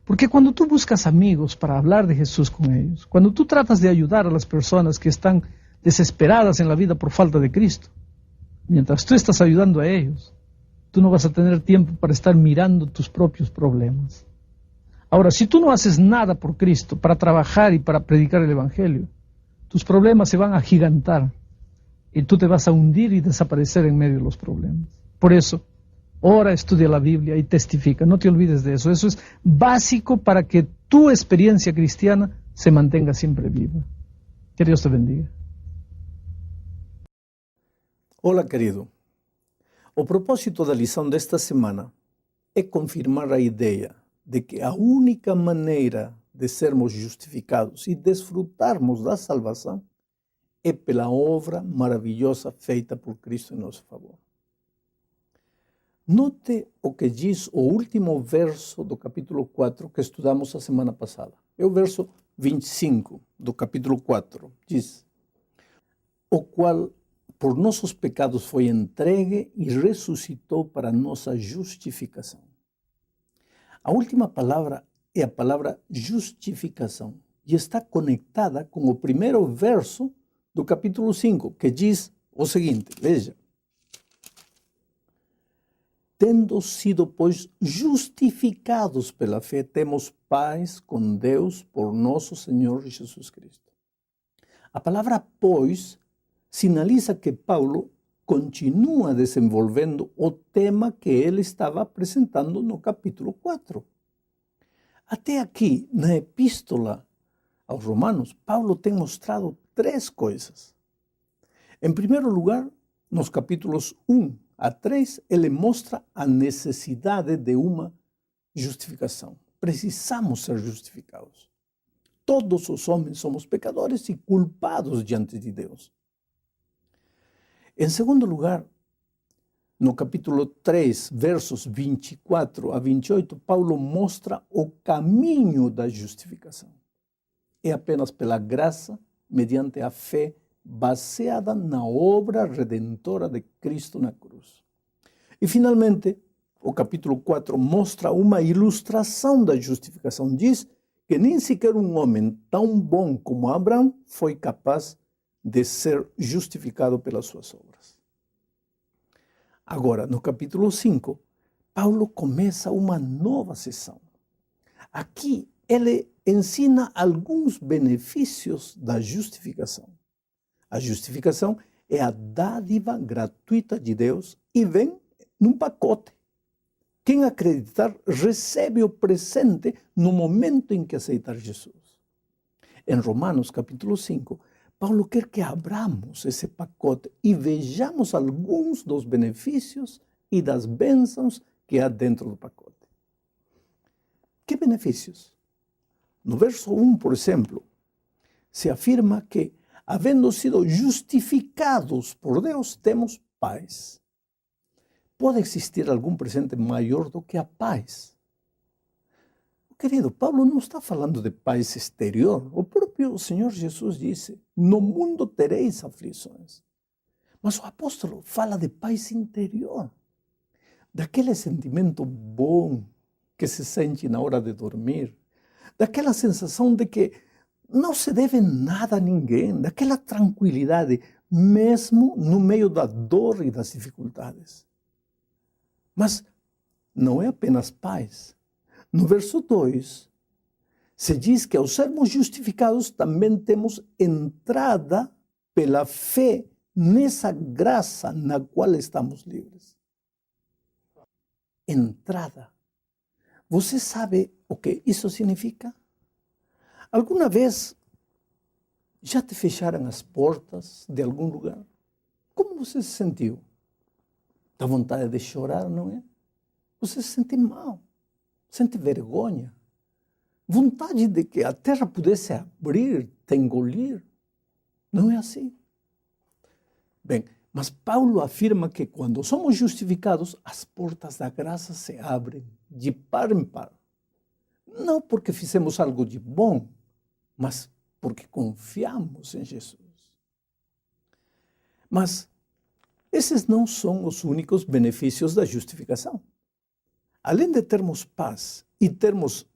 B: Porque cuando tú buscas amigos para hablar de Jesús con ellos, cuando tú tratas de ayudar a las personas que están desesperadas en la vida por falta de Cristo, mientras tú estás ayudando a ellos, tú no vas a tener tiempo para estar mirando tus propios problemas. Ahora, si tú no haces nada por Cristo para trabajar y para predicar el Evangelio, tus problemas se van a agigantar y tú te vas a hundir y desaparecer en medio de los problemas. Por eso, ora, estudia la Biblia y testifica. No te olvides de eso. Eso es básico para que tu experiencia cristiana se mantenga siempre viva. Que Dios te bendiga.
A: Hola, querido. O propósito da lição desta semana é confirmar a ideia de que a única maneira de sermos justificados e desfrutarmos da salvação é pela obra maravilhosa feita por Cristo em nosso favor. Note o que diz o último verso do capítulo 4 que estudamos a semana passada. É o verso 25 do capítulo 4. Diz: o qual
C: por nossos pecados foi entregue e ressuscitou para nossa justificação. A última palavra é a palavra justificação e está conectada com o primeiro verso do capítulo 5, que diz o seguinte, veja. Tendo sido, pois, justificados pela fé, temos paz com Deus por nosso Senhor Jesus Cristo. A palavra pois sinaliza que Paulo continua desenvolvendo o tema que ele estava apresentando no capítulo 4. Até aqui, na epístola aos Romanos, Paulo tem mostrado três coisas. Em primeiro lugar, nos capítulos 1 a 3, ele mostra a necessidade de uma justificação. Precisamos ser justificados. Todos os homens somos pecadores e culpados diante de Deus. Em segundo lugar, no capítulo 3, versos 24 a 28, Paulo mostra o caminho da justificação. É apenas pela graça, mediante a fé, baseada na obra redentora de Cristo na cruz. E, finalmente, o capítulo 4 mostra uma ilustração da justificação. Diz que nem sequer um homem tão bom como Abraão foi capaz de ser justificado pelas suas obras. Agora, no capítulo 5, Paulo começa uma nova sessão. Aqui, ele ensina alguns benefícios da justificação. A justificação é a dádiva gratuita de Deus e vem num pacote. Quem acreditar recebe o presente no momento em que aceitar Jesus. Em Romanos capítulo 5, Paulo quer que abramos esse pacote e vejamos alguns dos benefícios e das bênçãos que há dentro do pacote. Que benefícios? No verso 1, por exemplo, se afirma que, havendo sido justificados por Deus, temos paz. Pode existir algum presente maior do que a paz? Querido, Paulo não está falando de paz exterior. O próprio Senhor Jesus disse, no mundo tereis aflições. Mas o apóstolo fala de paz interior. Daquele sentimento bom que se sente na hora de dormir. Daquela sensação de que não se deve nada a ninguém. Daquela tranquilidade, mesmo no meio da dor e das dificuldades. Mas não é apenas paz. No verso 2, se diz que ao sermos justificados também temos entrada pela fé nessa graça na qual estamos livres. Entrada. Você sabe o que isso significa? Alguma vez já te fecharam as portas de algum lugar? Como você se sentiu? Dá vontade de chorar, não é? Você se sente mal. Sente vergonha, vontade de que a terra pudesse abrir, te engolir. Não é assim. Bem, mas Paulo afirma que quando somos justificados, as portas da graça se abrem de par em par. Não porque fizemos algo de bom, mas porque confiamos em Jesus. Mas esses não são os únicos benefícios da justificação. Além de termos paz e termos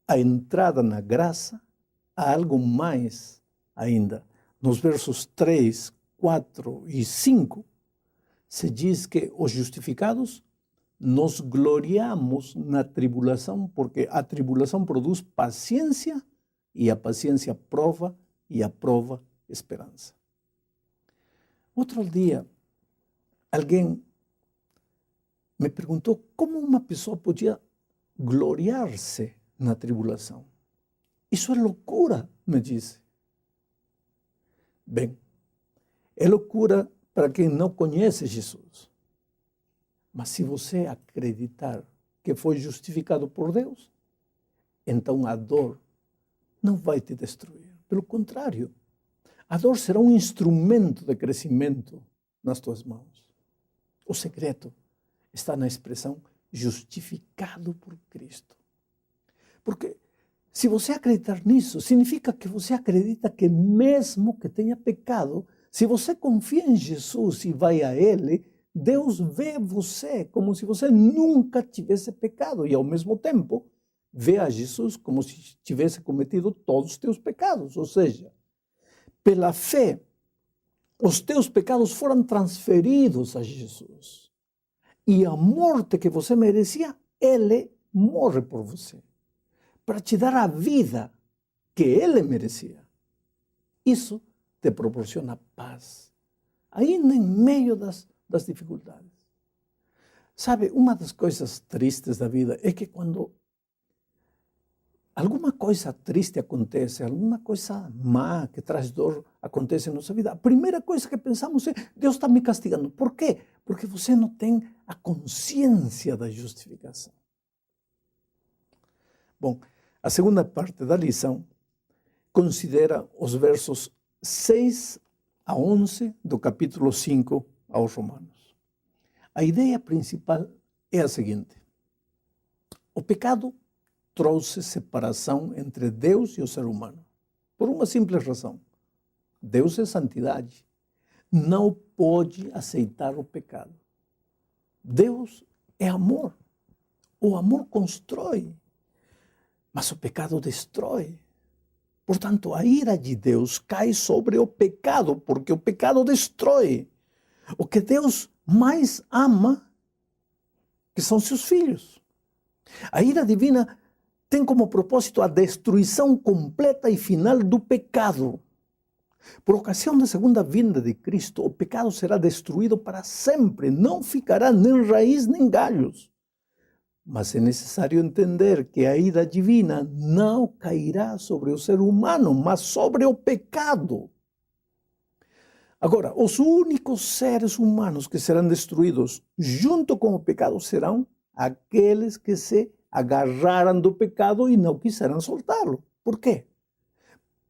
C: a entrada na graça, há algo mais ainda. Nos versos 3, 4 e 5, se diz que os justificados nos gloriamos na tribulação, porque a tribulação produz paciência, e a paciência prova, e a prova esperança. Outro dia, alguém me perguntou como uma pessoa podia gloriar-se na tribulação. Isso é loucura, me disse. Bem, é loucura para quem não conhece Jesus. Mas se você acreditar que foi justificado por Deus, então a dor não vai te destruir. Pelo contrário, a dor será um instrumento de crescimento nas tuas mãos. O segredo está na expressão justificado por Cristo. Porque se você acreditar nisso, significa que você acredita que mesmo que tenha pecado, Se você confia em Jesus e vai a Ele, Deus vê você como se você nunca tivesse pecado e, ao mesmo tempo, vê a Jesus como se tivesse cometido todos os teus pecados. Ou seja, pela fé, os teus pecados foram transferidos a Jesus. E a morte que você merecia, Ele morre por você, para te dar a vida que Ele merecia. Isso te proporciona paz, ainda em meio das dificuldades. Sabe, uma das coisas tristes da vida é que quando alguma coisa triste acontece, alguma coisa má que traz dor acontece em nossa vida, a primeira coisa que pensamos é: Deus está me castigando. Por quê? Porque você não tem a consciência da justificação. Bom, a segunda parte da lição considera os versos 6 a 11 do capítulo 5 aos Romanos. A ideia principal é a seguinte: o pecado trouxe separação entre Deus e o ser humano, por uma simples razão. Deus é santidade, não pode aceitar o pecado. Deus é amor, o amor constrói, mas o pecado destrói. Portanto, a ira de Deus cai sobre o pecado, porque o pecado destrói. O que Deus mais ama, que são seus filhos. A ira divina tem como propósito a destruição completa e final do pecado. Por ocasião da segunda vinda de Cristo, o pecado será destruído para sempre, não ficará nem raiz nem galhos. Mas é necessário entender que a ira divina não cairá sobre o ser humano, mas sobre o pecado. Agora, os únicos seres humanos que serão destruídos junto com o pecado serão aqueles que se agarraram do pecado e não quiseram soltá-lo. Por quê?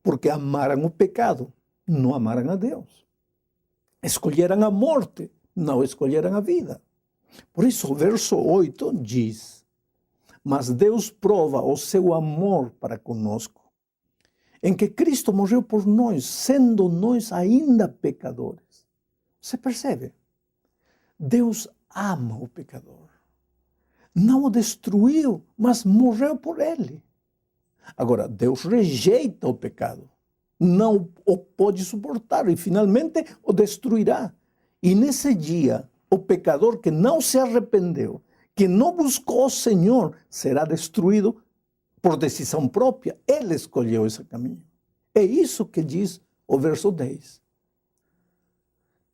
C: Porque amaram o pecado, não amaram a Deus. Escolheram a morte, não escolheram a vida. Por isso, o verso 8 diz: mas Deus prova o seu amor para conosco, em que Cristo morreu por nós, sendo nós ainda pecadores. Você percebe? Deus ama o pecador. Não o destruiu, mas morreu por ele. Agora, Deus rejeita o pecado, não o pode suportar e finalmente o destruirá. E nesse dia, o pecador que não se arrependeu, que não buscou o Senhor, será destruído por decisão própria. Ele escolheu esse caminho. É isso que diz o verso 10.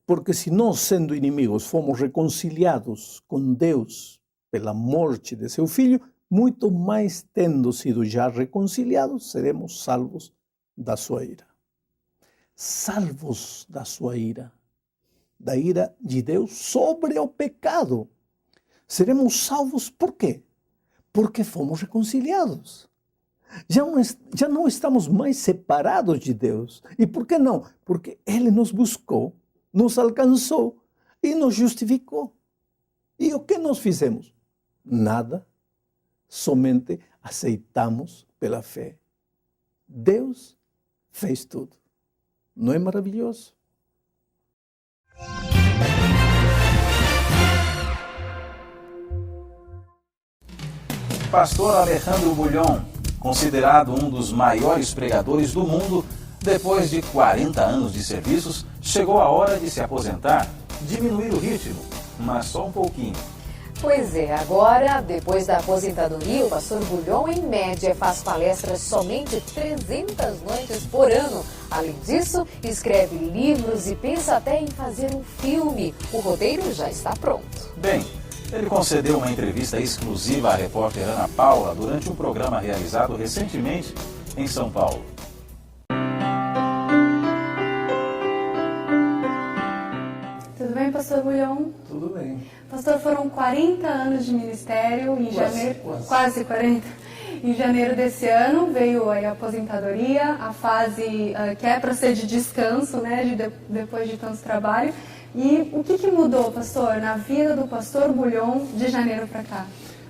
C: Porque se nós, sendo inimigos, fomos reconciliados com Deus pela morte de seu Filho, muito mais tendo sido já reconciliados, seremos salvos da sua ira. Salvos da sua ira. Da ira de Deus sobre o pecado. Seremos salvos por quê? Porque fomos reconciliados. Já não estamos mais separados de Deus. E por que não? Porque Ele nos buscou, nos alcançou e nos justificou. E o que nós fizemos? Nada. Somente aceitamos pela fé. Deus fez tudo. Não é maravilhoso?
D: Pastor Alejandro Bulhon, considerado um dos maiores pregadores do mundo, depois de 40 anos de serviços, chegou a hora de se aposentar, diminuir o ritmo, mas só um pouquinho.
E: Pois é, agora, depois da aposentadoria, o pastor Bulhon, em média, faz palestras somente 300 noites por ano. Além disso, escreve livros e pensa até em fazer um filme. O roteiro já está pronto.
D: Bem, ele concedeu uma entrevista exclusiva à repórter Ana Paula durante um programa realizado recentemente em São Paulo.
F: Tudo bem, pastor Bulhon?
C: Tudo bem.
F: Pastor, foram 40 anos de ministério em janeiro, quase 40. Em janeiro desse ano veio aí a aposentadoria, a fase que é para ser de descanso, né, depois de tanto trabalho. E o que mudou, pastor, na vida do pastor Bulhon de janeiro para cá?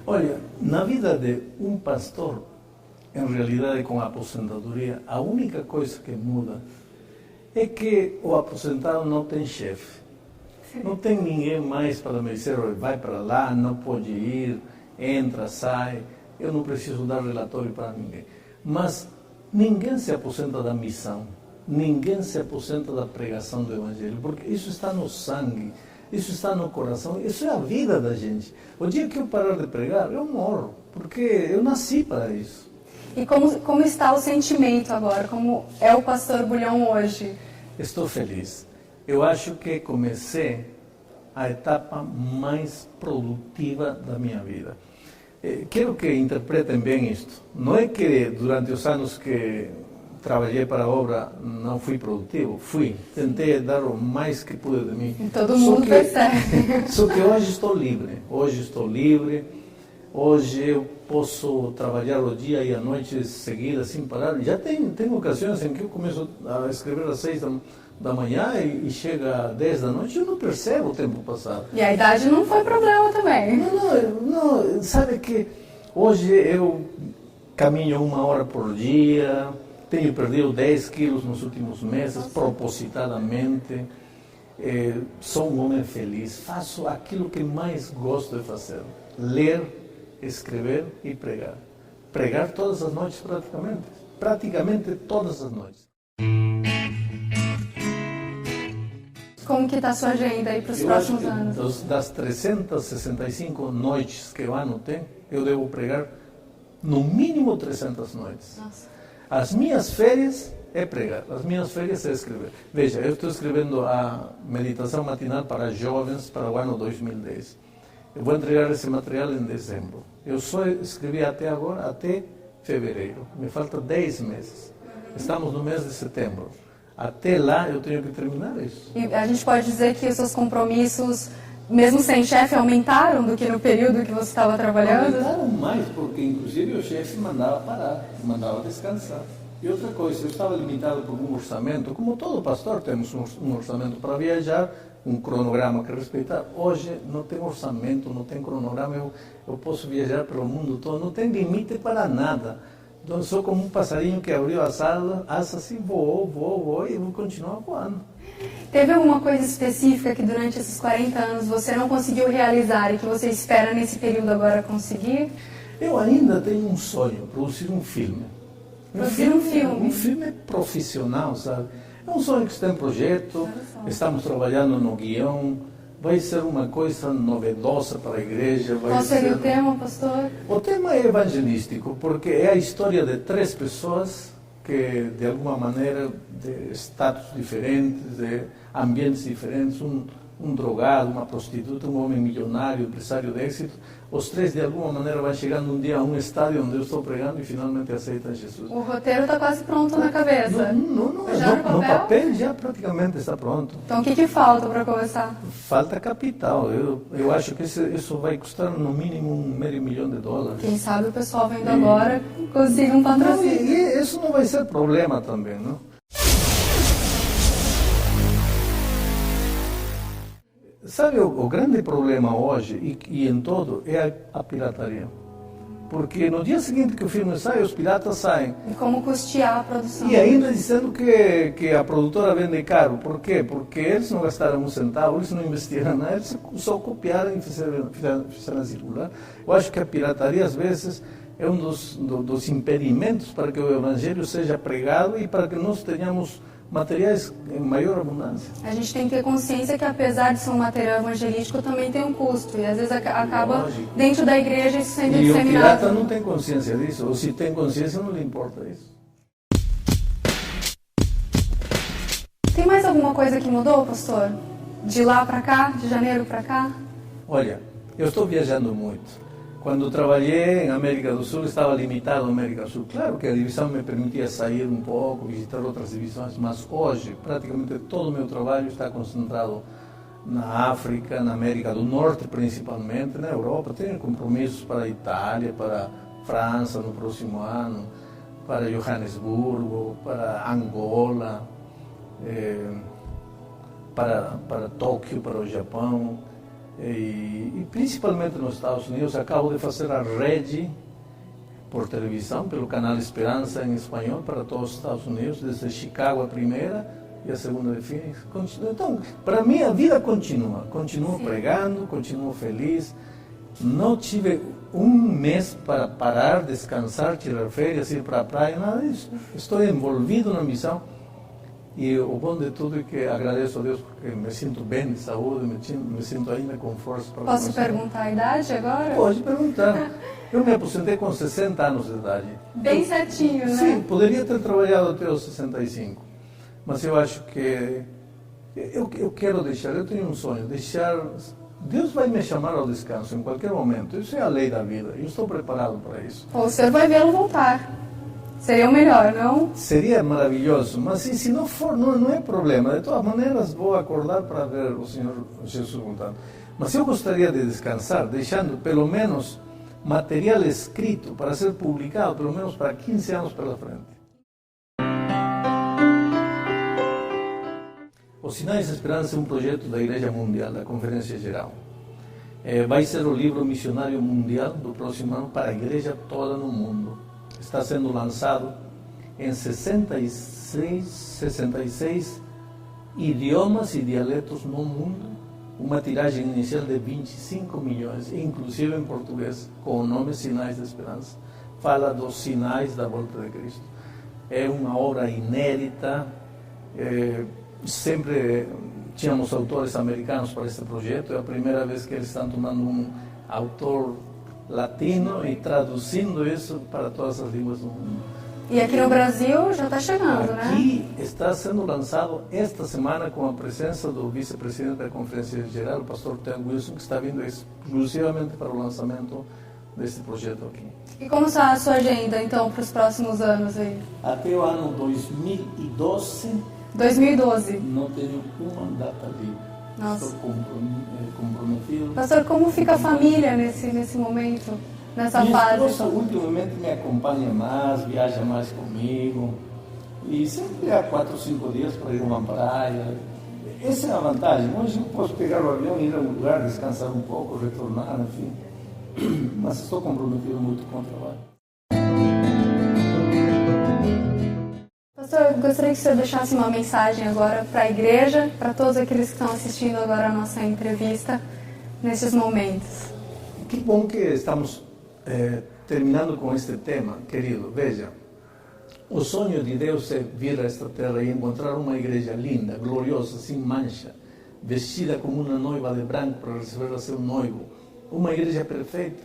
C: Olha, na vida de um pastor, em realidade com a aposentadoria, a única coisa que muda é que o aposentado não tem chefe. Não tem ninguém mais para me dizer, vai para lá, não pode ir, entra, sai. Eu não preciso dar relatório para ninguém. Mas ninguém se aposenta da missão. Ninguém se aposenta da pregação do Evangelho, porque isso está no sangue, isso está no coração, isso é a vida da gente. O dia que eu parar de pregar, eu morro, porque eu nasci para isso.
F: E como está o sentimento agora? Como é o pastor Bulhão hoje?
C: Estou feliz. Eu acho que comecei a etapa mais produtiva da minha vida. Quero que interpretem bem isto. Não é que durante os anos que trabalhei para a obra, não fui produtivo. Fui. Tentei dar o mais que pude de mim.
F: E todo mundo percebe.
C: Só que hoje estou livre. Hoje eu posso trabalhar o dia e a noite seguida sem parar. Já tem ocasiões em que eu começo a escrever às 6 da manhã e chega às 10 da noite e eu não percebo o tempo passar.
F: E a idade não foi problema também.
C: Não, sabe que hoje eu caminho 1 hora por dia. Tenho perdido 10 quilos nos últimos meses, propositadamente. Sou um homem feliz. Faço aquilo que mais gosto de fazer. Ler, escrever e pregar. Pregar todas as noites praticamente. Praticamente todas as noites.
F: Como que está a sua agenda aí para os próximos anos?
C: Das 365 noites que o ano tem, eu devo pregar no mínimo 300 noites.
F: Nossa.
C: As minhas férias é pregar, as minhas férias é escrever. Veja, eu estou escrevendo a meditação matinal para jovens para o ano 2010. Eu vou entregar esse material em dezembro. Eu só escrevi até agora, até fevereiro. Me falta 10 meses. Estamos no mês de setembro. Até lá eu tenho que terminar isso.
F: E a gente pode dizer que os seus compromissos, mesmo sem chefe, aumentaram do que no período que você estava trabalhando?
C: Aumentaram mais, porque inclusive o chefe mandava parar, mandava descansar. E outra coisa, eu estava limitado por um orçamento, como todo pastor temos um orçamento para viajar, um cronograma que respeitar. Hoje não tem orçamento, não tem cronograma, eu posso viajar pelo mundo todo, não tem limite para nada. Então sou como um passarinho que abriu as asas e voou e vou continuar voando.
F: Teve alguma coisa específica que durante esses 40 anos você não conseguiu realizar e que você espera nesse período agora conseguir?
C: Eu ainda tenho um sonho, produzir um filme.
F: Produzir um filme?
C: Um filme profissional, sabe? É um sonho que está em projeto, estamos trabalhando no guião, vai ser uma coisa novedosa para a igreja.
F: Qual seria o tema, pastor?
C: O tema é evangelístico, porque é a história de 3 pessoas que, de alguma maneira, de status diferentes, de ambientes diferentes, um drogado, uma prostituta, um homem milionário, empresário de êxito, os 3 de alguma maneira vão chegando um dia a um estádio onde eu estou pregando e finalmente aceitam Jesus.
F: O roteiro está quase pronto na cabeça.
C: No papel já praticamente está pronto.
F: Então o que falta para começar?
C: Falta capital. Eu acho que isso vai custar no mínimo $500 mil.
F: Quem sabe o pessoal vendo agora consiga um patrocínio.
C: E isso não vai ser problema também, não? Sabe, o grande problema hoje, e em todo, é a pirataria. Porque no dia seguinte que o filme sai, os piratas saem.
F: E como custear a produção?
C: E ainda dizendo que a produtora vende caro. Por quê? Porque eles não gastaram um centavo, eles não investiram nada, eles só copiaram e fizeram circular. Eu acho que a pirataria, às vezes, é um dos impedimentos para que o evangelho seja pregado e para que nós tenhamos materiais em maior abundância.
F: A gente tem que ter consciência que, apesar de ser um material evangelístico, também tem um custo. E às vezes acaba,
C: lógico,
F: dentro da igreja isso sendo
C: disseminado. E o pirata não tem consciência disso, ou se tem consciência não lhe importa isso.
F: Tem mais alguma coisa que mudou, pastor? De lá para cá, de janeiro para cá?
C: Olha, eu estou viajando muito. Quando trabalhei em América do Sul, estava limitado à América do Sul. Claro que a divisão me permitia sair um pouco, visitar outras divisões, mas hoje, praticamente todo o meu trabalho está concentrado na África, na América do Norte principalmente, na Europa. Tenho compromissos para a Itália, para a França no próximo ano, para Johannesburgo, para Angola, para Tóquio, para o Japão. E principalmente nos Estados Unidos, acabo de fazer a rede por televisão, pelo canal Esperança em espanhol, para todos os Estados Unidos, desde Chicago a primeira, e a segunda de Phoenix. Continua. Então, para mim, a vida continua. Continuo pregando, continuo feliz. Não tive um mês para parar, descansar, tirar férias, ir para a praia, nada disso. Estou envolvido na missão. E o bom de tudo é que agradeço a Deus porque me sinto bem de saúde, me sinto ainda com força para
F: Posso perguntar a idade agora?
C: Pode perguntar. Eu me aposentei com 60 anos de idade.
F: Bem certinho, né?
C: Sim, poderia ter trabalhado até os 65. Mas eu acho que eu quero deixar, eu tenho um sonho, deixar... Deus vai me chamar ao descanso em qualquer momento. Isso é a lei da vida. Eu estou preparado para isso.
F: O senhor vai vê-lo voltar. Seria o melhor, não?
C: Seria maravilhoso, mas se não for, não é problema. De todas maneiras, vou acordar para ver o Senhor Jesus voltando. Mas eu gostaria de descansar, deixando pelo menos material escrito para ser publicado, pelo menos para 15 anos pela frente. Os Sinais de Esperança é um projeto da Igreja Mundial, da Conferência Geral. Vai ser o livro missionário mundial do próximo ano para a igreja toda no mundo. Está sendo lançado em 66 idiomas e dialetos no mundo, uma tiragem inicial de 25 milhões, inclusive em português, com o nome Sinais de Esperança. Fala dos sinais da volta de Cristo. É uma obra inédita. Sempre tínhamos autores americanos para este projeto. É a primeira vez que eles estão tomando um autor latino e traduzindo isso para todas as línguas do mundo.
F: E aqui no Brasil já está chegando, né?
C: Aqui está sendo lançado esta semana com a presença do vice-presidente da Conferência Geral, o pastor Ted Wilson, que está vindo exclusivamente para o lançamento deste projeto aqui.
F: E como está a sua agenda, então, para os próximos anos aí?
C: Até o ano 2012...
F: 2012.
C: Não tenho uma data livre.
F: Nossa.
C: Estou comprometido.
F: Pastor, como fica a família nesse momento, nessa
C: Minha
F: fase?
C: esposa ultimamente me acompanha mais, viaja mais comigo. E sempre há 4 ou 5 dias para ir a uma praia. Essa é a vantagem. Hoje eu posso pegar o avião, ir a um lugar, descansar um pouco, retornar, enfim. Mas estou comprometido muito com o trabalho.
F: Pastor, eu gostaria que o senhor deixasse uma mensagem agora para a igreja, para todos aqueles que estão assistindo agora a nossa entrevista, nesses momentos.
C: Que bom que estamos terminando com este tema, querido. Veja, o sonho de Deus é vir a esta terra e encontrar uma igreja linda, gloriosa, sem mancha, vestida como uma noiva de branco para receber a seu noivo. Uma igreja perfeita.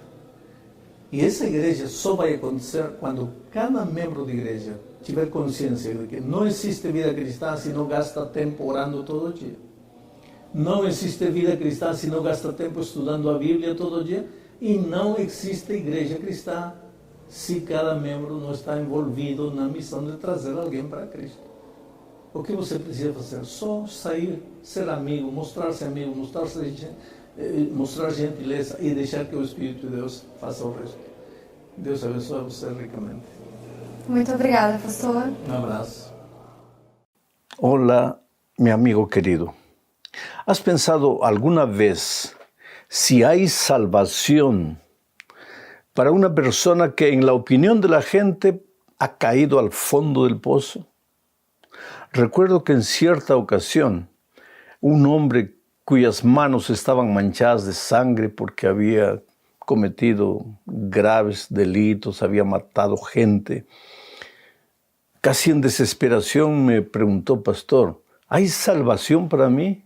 C: E essa igreja só vai acontecer quando cada membro de igreja tiver consciência de que não existe vida cristã se não gasta tempo orando todo dia. Não existe vida cristã se não gasta tempo estudando a Bíblia todo dia. E não existe igreja cristã se cada membro não está envolvido na missão de trazer alguém para Cristo. O que você precisa fazer? Só sair, ser amigo, mostrar-se amigo, mostrar gentileza e deixar que o Espírito de Deus faça o resto. Deus abençoe você ricamente.
F: Muito obrigada, pastor.
C: Um abraço.
A: Hola, mi amigo querido. ¿Has pensado alguna vez si hay salvación para una persona que en la opinión de la gente ha caído al fondo del pozo? Recuerdo que en cierta ocasión un hombre cuyas manos estaban manchadas de sangre porque había cometido graves delitos, había matado gente, casi en desesperación me preguntó: pastor, ¿hay salvación para mí?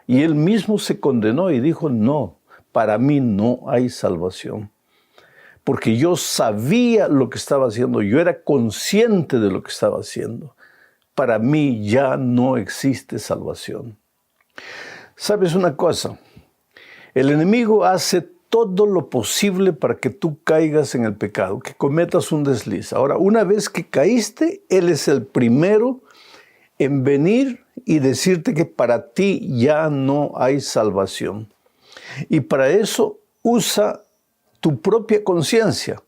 A: Y él mismo se condenó y dijo: no, para mí no hay salvación. Porque yo sabía lo que estaba haciendo, yo era consciente de lo que estaba haciendo. Para mí ya no existe salvación. ¿Sabes una cosa? El enemigo hace todo lo posible para que tú caigas en el pecado, que cometas un desliz. Ahora, una vez que caíste, él es el primero en venir y decirte que para ti ya no hay salvación. Y para eso usa tu propia conciencia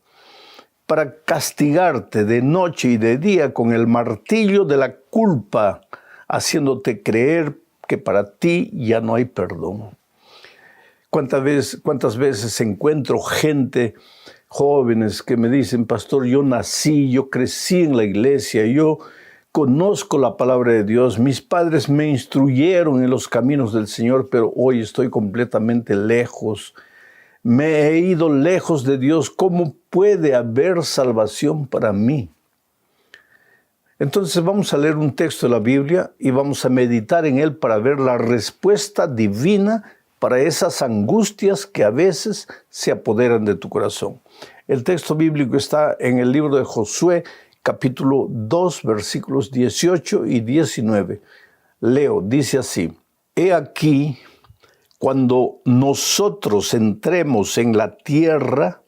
A: para castigarte de noche y de día con el martillo de la culpa, haciéndote creer que para ti ya no hay perdón. ¿Cuántas veces encuentro gente, jóvenes, que me dicen: pastor, yo nací, yo crecí en la iglesia, yo conozco la palabra de Dios, mis padres me instruyeron en los caminos del Señor, pero hoy estoy completamente lejos. Me he ido lejos de Dios. ¿Cómo puede haber salvación para mí? Entonces vamos a leer un texto de la Biblia y vamos a meditar en él para ver la respuesta divina para esas angustias que a veces se apoderan de tu corazón. El texto bíblico está en el libro de Josué, capítulo 2, versículos 18 y 19. Leo, dice así: He aquí, cuando nosotros entremos en la tierra,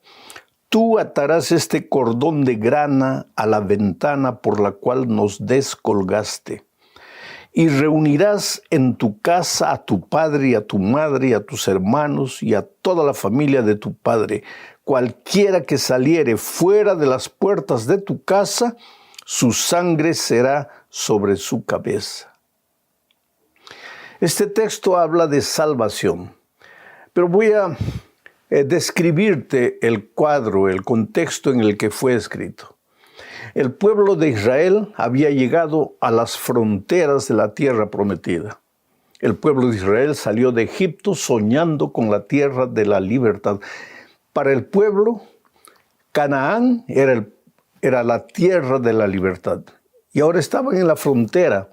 A: tú atarás este cordón de grana a la ventana por la cual nos descolgaste, y reunirás en tu casa a tu padre y a tu madre y a tus hermanos y a toda la familia de tu padre. Cualquiera que saliere fuera de las puertas de tu casa, su sangre será sobre su cabeza. Este texto habla de salvación, pero voy a describirte el cuadro, el contexto en el que fue escrito. El pueblo de Israel había llegado a las fronteras de la tierra prometida. El pueblo de Israel salió de Egipto soñando con la tierra de la libertad. Para el pueblo, Canaán era la tierra de la libertad. Y ahora estaban en la frontera.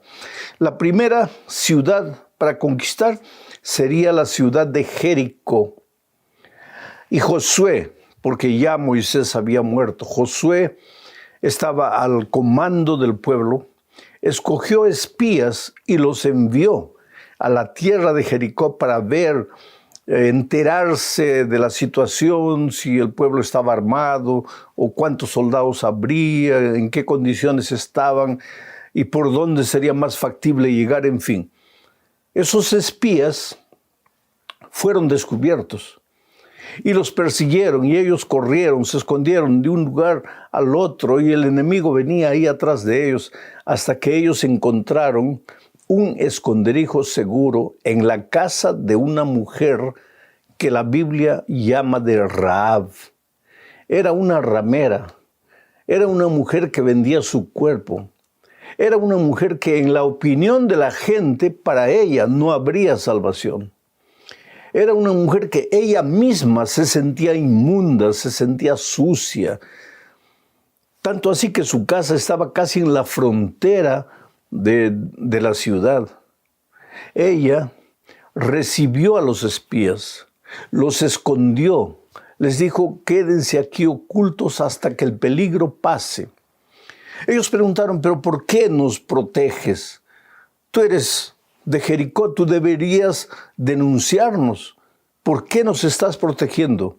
A: La primera ciudad para conquistar sería la ciudad de Jericó. Y Josué, porque ya Moisés había muerto, Josué estaba al comando del pueblo, escogió espías y los envió a la tierra de Jericó para ver, enterarse de la situación, si el pueblo estaba armado o cuántos soldados habría, en qué condiciones estaban y por dónde sería más factible llegar, en fin. Esos espías fueron descubiertos y los persiguieron y ellos corrieron, se escondieron de un lugar al otro y el enemigo venía ahí atrás de ellos hasta que ellos encontraron un esconderijo seguro en la casa de una mujer que la Biblia llama de Rahab. Era una ramera, era una mujer que vendía su cuerpo, era una mujer que en la opinión de la gente para ella no habría salvación. Era una mujer que ella misma se sentía inmunda, se sentía sucia. Tanto así que su casa estaba casi en la frontera de la ciudad. Ella recibió a los espías, los escondió, les dijo: quédense aquí ocultos hasta que el peligro pase. Ellos preguntaron: ¿pero por qué nos proteges? Tú eres de Jericó, tú deberías denunciarnos. ¿Por qué nos estás protegiendo?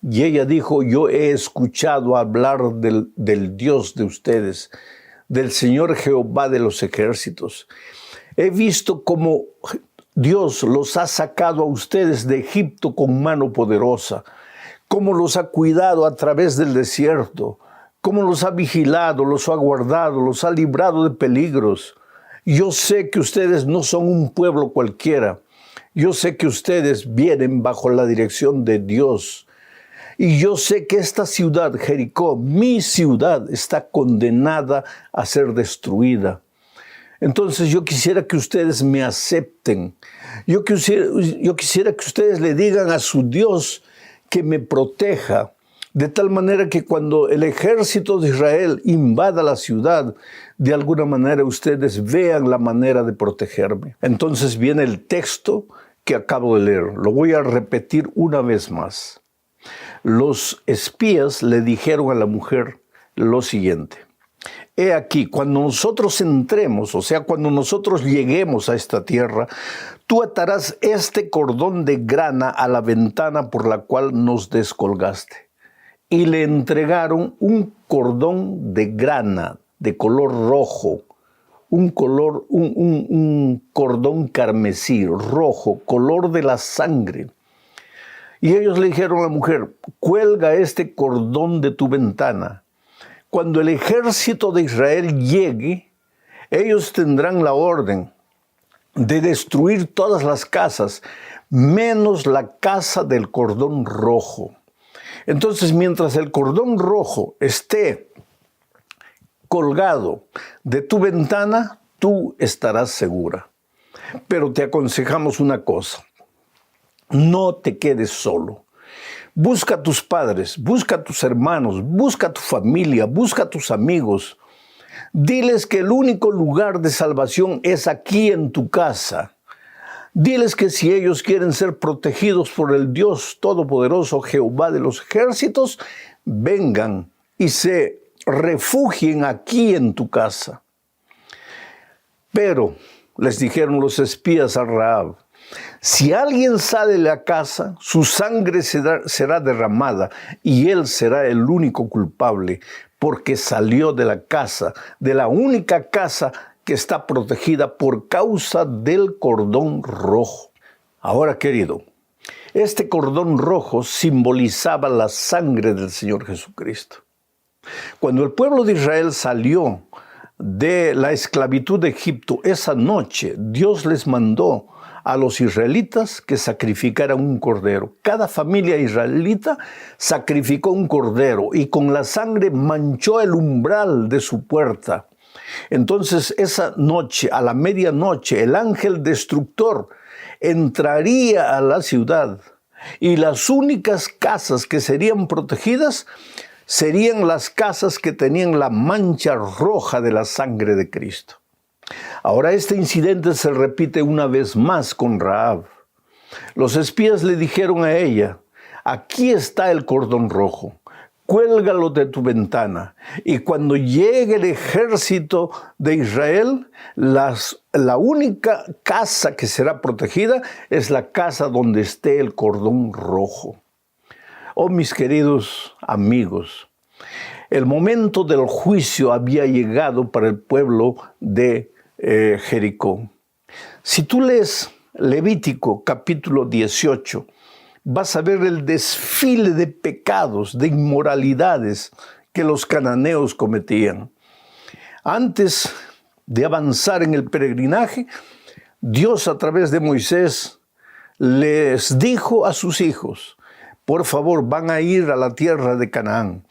A: Y ella dijo: yo he escuchado hablar del Dios de ustedes, del Señor Jehová de los ejércitos. He visto cómo Dios los ha sacado a ustedes de Egipto con mano poderosa, cómo los ha cuidado a través del desierto, cómo los ha vigilado, los ha guardado, los ha librado de peligros. Yo sé que ustedes no son un pueblo cualquiera. Yo sé que ustedes vienen bajo la dirección de Dios. Y yo sé que esta ciudad, Jericó, mi ciudad, está condenada a ser destruida. Entonces yo quisiera que ustedes me acepten. Yo quisiera que ustedes le digan a su Dios que me proteja, de tal manera que cuando el ejército de Israel invada la ciudad, de alguna manera ustedes vean la manera de protegerme. Entonces viene el texto que acabo de leer. Lo voy a repetir una vez más. Los espías le dijeron a la mujer lo siguiente: he aquí, cuando nosotros entremos, o sea, cuando nosotros lleguemos a esta tierra, tú atarás este cordón de grana a la ventana por la cual nos descolgaste. Y le entregaron un cordón de grana de color rojo, un cordón carmesí, rojo, color de la sangre. Y ellos le dijeron a la mujer: cuelga este cordón de tu ventana. Cuando el ejército de Israel llegue, ellos tendrán la orden de destruir todas las casas, menos la casa del cordón rojo. Entonces, mientras el cordón rojo esté colgado de tu ventana, tú estarás segura. Pero te aconsejamos una cosa, no te quedes solo. Busca a tus padres, busca a tus hermanos, busca a tu familia, busca a tus amigos. Diles que el único lugar de salvación es aquí en tu casa. Diles que si ellos quieren ser protegidos por el Dios Todopoderoso, Jehová de los ejércitos, vengan y se refugien aquí en tu casa. Pero les dijeron los espías a Rahab, si alguien sale de la casa, su sangre será derramada y él será el único culpable, porque salió de la casa, de la única casa que está protegida por causa del cordón rojo. Ahora, querido, este cordón rojo simbolizaba la sangre del Señor Jesucristo. Cuando el pueblo de Israel salió de la esclavitud de Egipto, esa noche Dios les mandó a los israelitas que sacrificaran un cordero. Cada familia israelita sacrificó un cordero y con la sangre manchó el umbral de su puerta. Entonces esa noche, a la medianoche, el ángel destructor entraría a la ciudad y las únicas casas que serían protegidas serían las casas que tenían la mancha roja de la sangre de Cristo. Ahora este incidente se repite una vez más con Rahab. Los espías le dijeron a ella, aquí está el cordón rojo, cuélgalo de tu ventana, y cuando llegue el ejército de Israel, la única casa que será protegida es la casa donde esté el cordón rojo. Oh, mis queridos amigos, el momento del juicio había llegado para el pueblo de Jericó. Si tú lees Levítico capítulo 18, vas a ver el desfile de pecados, de inmoralidades que los cananeos cometían. Antes de avanzar en el peregrinaje, Dios a través de Moisés les dijo a sus hijos, por favor, van a ir a la tierra de Canaán.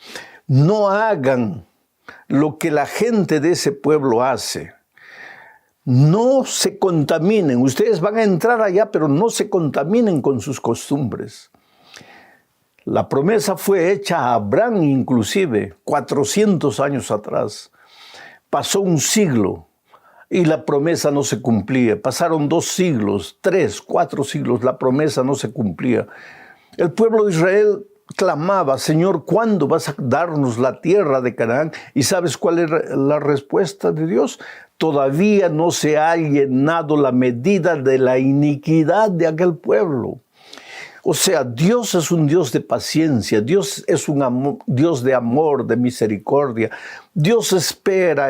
A: No hagan lo que la gente de ese pueblo hace. No se contaminen. Ustedes van a entrar allá, pero no se contaminen con sus costumbres. La promesa fue hecha a Abraham inclusive 400 años atrás. Pasó un siglo y la promesa no se cumplía. Pasaron 2 siglos, 3, 4 siglos, la promesa no se cumplía. El pueblo de Israel clamaba, Señor, ¿cuándo vas a darnos la tierra de Canaán? ¿Y sabes cuál era la respuesta de Dios? Todavía no se ha llenado la medida de la iniquidad de aquel pueblo. O sea, Dios es un Dios de paciencia, Dios es un Dios de amor, de misericordia. Dios espera,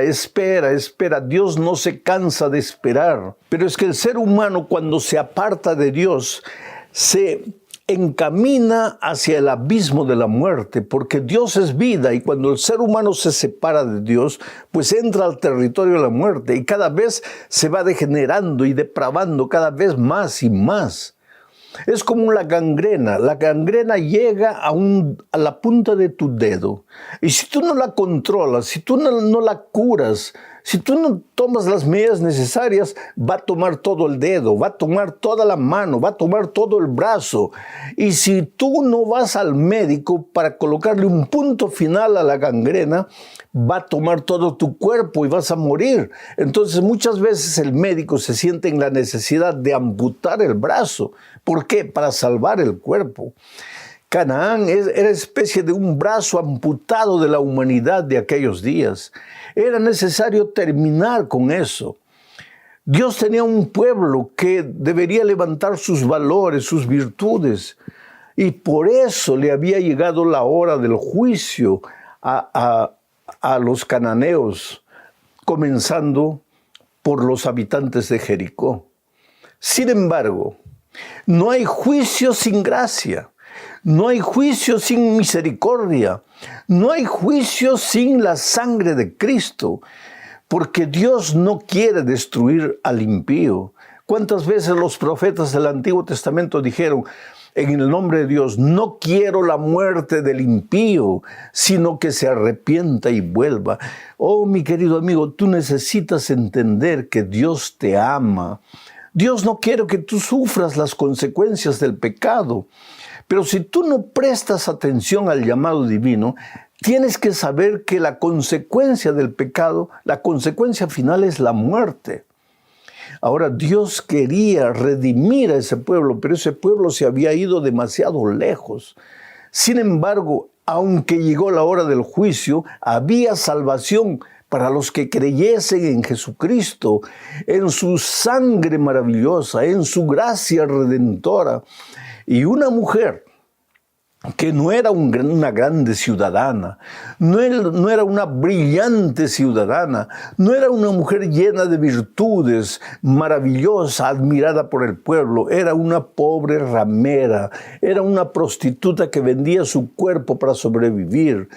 A: Dios no se cansa de esperar. Pero es que el ser humano cuando se aparta de Dios, se encamina hacia el abismo de la muerte, porque Dios es vida y cuando el ser humano se separa de Dios, pues entra al territorio de la muerte y cada vez se va degenerando y depravando cada vez más y más. Es como la gangrena llega a la punta de tu dedo y si tú no la controlas, si tú no la curas, si tú no tomas las medidas necesarias, va a tomar todo el dedo, va a tomar toda la mano, va a tomar todo el brazo. Y si tú no vas al médico para colocarle un punto final a la gangrena, va a tomar todo tu cuerpo y vas a morir. Entonces muchas veces el médico se siente en la necesidad de amputar el brazo. ¿Por qué? Para salvar el cuerpo. Canaán era especie de un brazo amputado de la humanidad de aquellos días. Era necesario terminar con eso. Dios tenía un pueblo que debería levantar sus valores, sus virtudes, y por eso le había llegado la hora del juicio a los cananeos, comenzando por los habitantes de Jericó. Sin embargo, no hay juicio sin gracia. No hay juicio sin misericordia. No hay juicio sin la sangre de Cristo. Porque Dios no quiere destruir al impío. ¿Cuántas veces los profetas del Antiguo Testamento dijeron,
C: en el nombre de Dios, no quiero la muerte del impío, sino que se arrepienta y vuelva. Oh, mi querido amigo, tú necesitas entender que Dios te ama. Dios no quiere que tú sufras las consecuencias del pecado. Pero si tú no prestas atención al llamado divino, tienes que saber que la consecuencia del pecado, la consecuencia final es la muerte. Ahora, Dios quería redimir a ese pueblo, pero ese pueblo se había ido demasiado lejos. Sin embargo, aunque llegó la hora del juicio, había salvación para los que creyesen en Jesucristo, en su sangre maravillosa, en su gracia redentora. Y una mujer que no era una grande ciudadana, no era una brillante ciudadana, no era una mujer llena de virtudes, maravillosa, admirada por el pueblo, era una pobre ramera, era una prostituta que vendía su cuerpo para sobrevivir.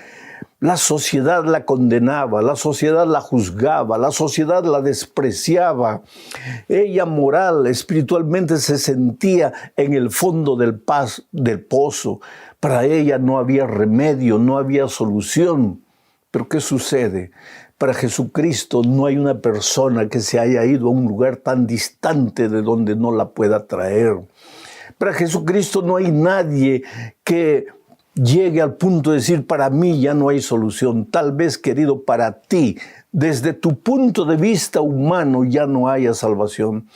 C: La sociedad la condenaba, la sociedad la juzgaba, la sociedad la despreciaba. Ella moral, espiritualmente se sentía en el fondo del pozo. Para ella no había remedio, no había solución. Pero ¿qué sucede? Para Jesucristo no hay una persona que se haya ido a un lugar tan distante de donde no la pueda traer. Para Jesucristo no hay nadie que llegue al punto de decir, para mí ya no hay solución. Tal vez, querido, para ti, desde tu punto de vista humano, ya no haya salvación.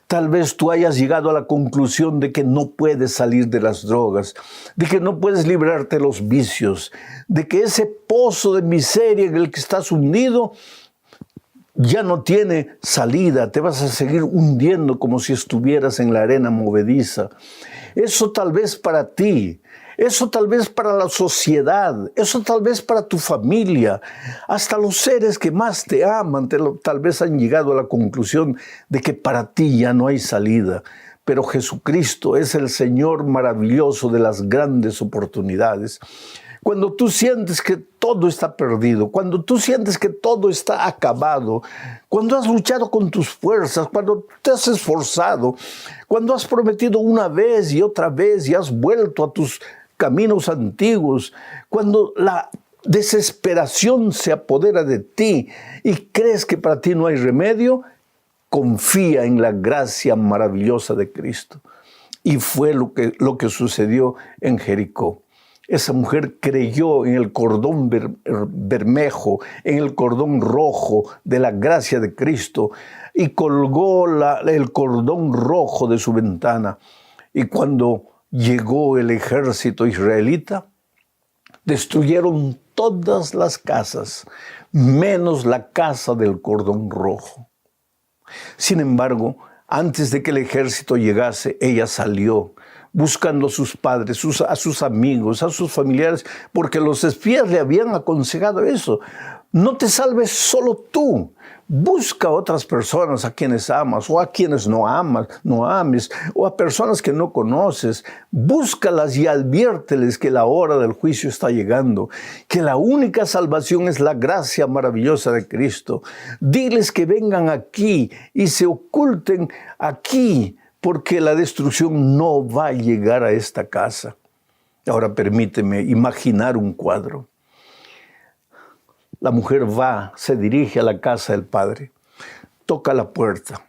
C: Tal vez tú hayas llegado a la conclusión de que no puedes salir de las drogas, de que no puedes librarte de los vicios, de que ese pozo de miseria en el que estás hundido ya no tiene salida, te vas a seguir hundiendo como si estuvieras en la arena movediza. Eso tal vez para ti. Eso tal vez para la sociedad, eso tal vez para tu familia, hasta los seres que más te aman, tal vez han llegado a la conclusión de que para ti ya no hay salida. Pero Jesucristo es el Señor maravilloso de las grandes oportunidades. Cuando tú sientes que todo está perdido, cuando tú sientes que todo está acabado, cuando has luchado con tus fuerzas, cuando te has esforzado, cuando has prometido una vez y otra vez y has vuelto a tus caminos antiguos, cuando la desesperación se apodera de ti y crees que para ti no hay remedio, confía en la gracia maravillosa de Cristo. Y fue lo que sucedió en Jericó. Esa mujer creyó en el cordón bermejo, en el cordón rojo de la gracia de Cristo y colgó el cordón rojo de su ventana. Y cuando llegó el ejército israelita, destruyeron todas las casas, menos la casa del cordón rojo. Sin embargo, antes de que el ejército llegase, ella salió buscando a sus padres, a sus amigos, a sus familiares, porque los espías le habían aconsejado eso. No te salves solo tú. Busca a otras personas a quienes amas o a quienes no ames, o a personas que no conoces. Búscalas y adviérteles que la hora del juicio está llegando, que la única salvación es la gracia maravillosa de Cristo. Diles que vengan aquí y se oculten aquí, porque la destrucción no va a llegar a esta casa. Ahora permíteme imaginar un cuadro. La mujer se dirige a la casa del padre, toca la puerta.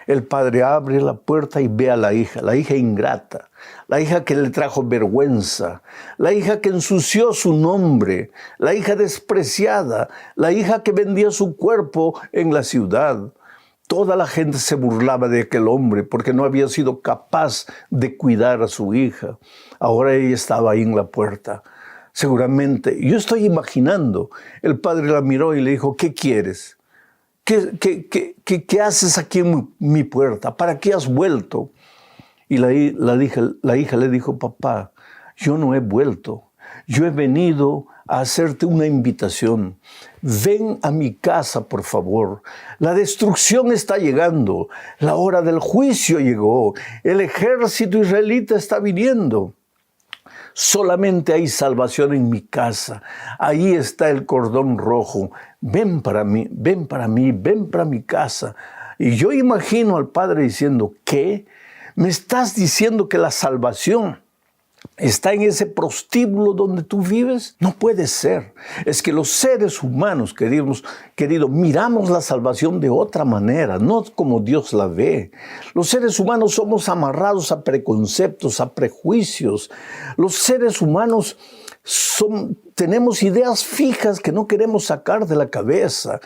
C: El padre abre la puerta y ve a la hija ingrata, la hija que le trajo vergüenza, la hija que ensució su nombre, la hija despreciada, la hija que vendía su cuerpo en la ciudad. Toda la gente se burlaba de aquel hombre porque no había sido capaz de cuidar a su hija. Ahora ella estaba ahí en la puerta. Seguramente, yo estoy imaginando, el padre la miró y le dijo, ¿qué quieres? ¿Qué haces aquí en mi puerta? ¿Para qué has vuelto? Y la hija le dijo, papá, yo no he vuelto. Yo he venido a hacerte una invitación. Ven a mi casa, por favor. La destrucción está llegando. La hora del juicio llegó. El ejército israelita está viniendo. Solamente hay salvación en mi casa. Ahí está el cordón rojo. Ven para mí, ven para mi casa. Y yo imagino al padre diciendo, ¿qué? ¿Me estás diciendo que la salvación ¿Está en ese prostíbulo donde tú vives? No puede ser. Es que los seres humanos, querido, miramos la salvación de otra manera, no como Dios la ve. Los seres humanos somos amarrados a preconceptos, a prejuicios. Los seres humanos tenemos ideas fijas que no queremos sacar de la cabeza.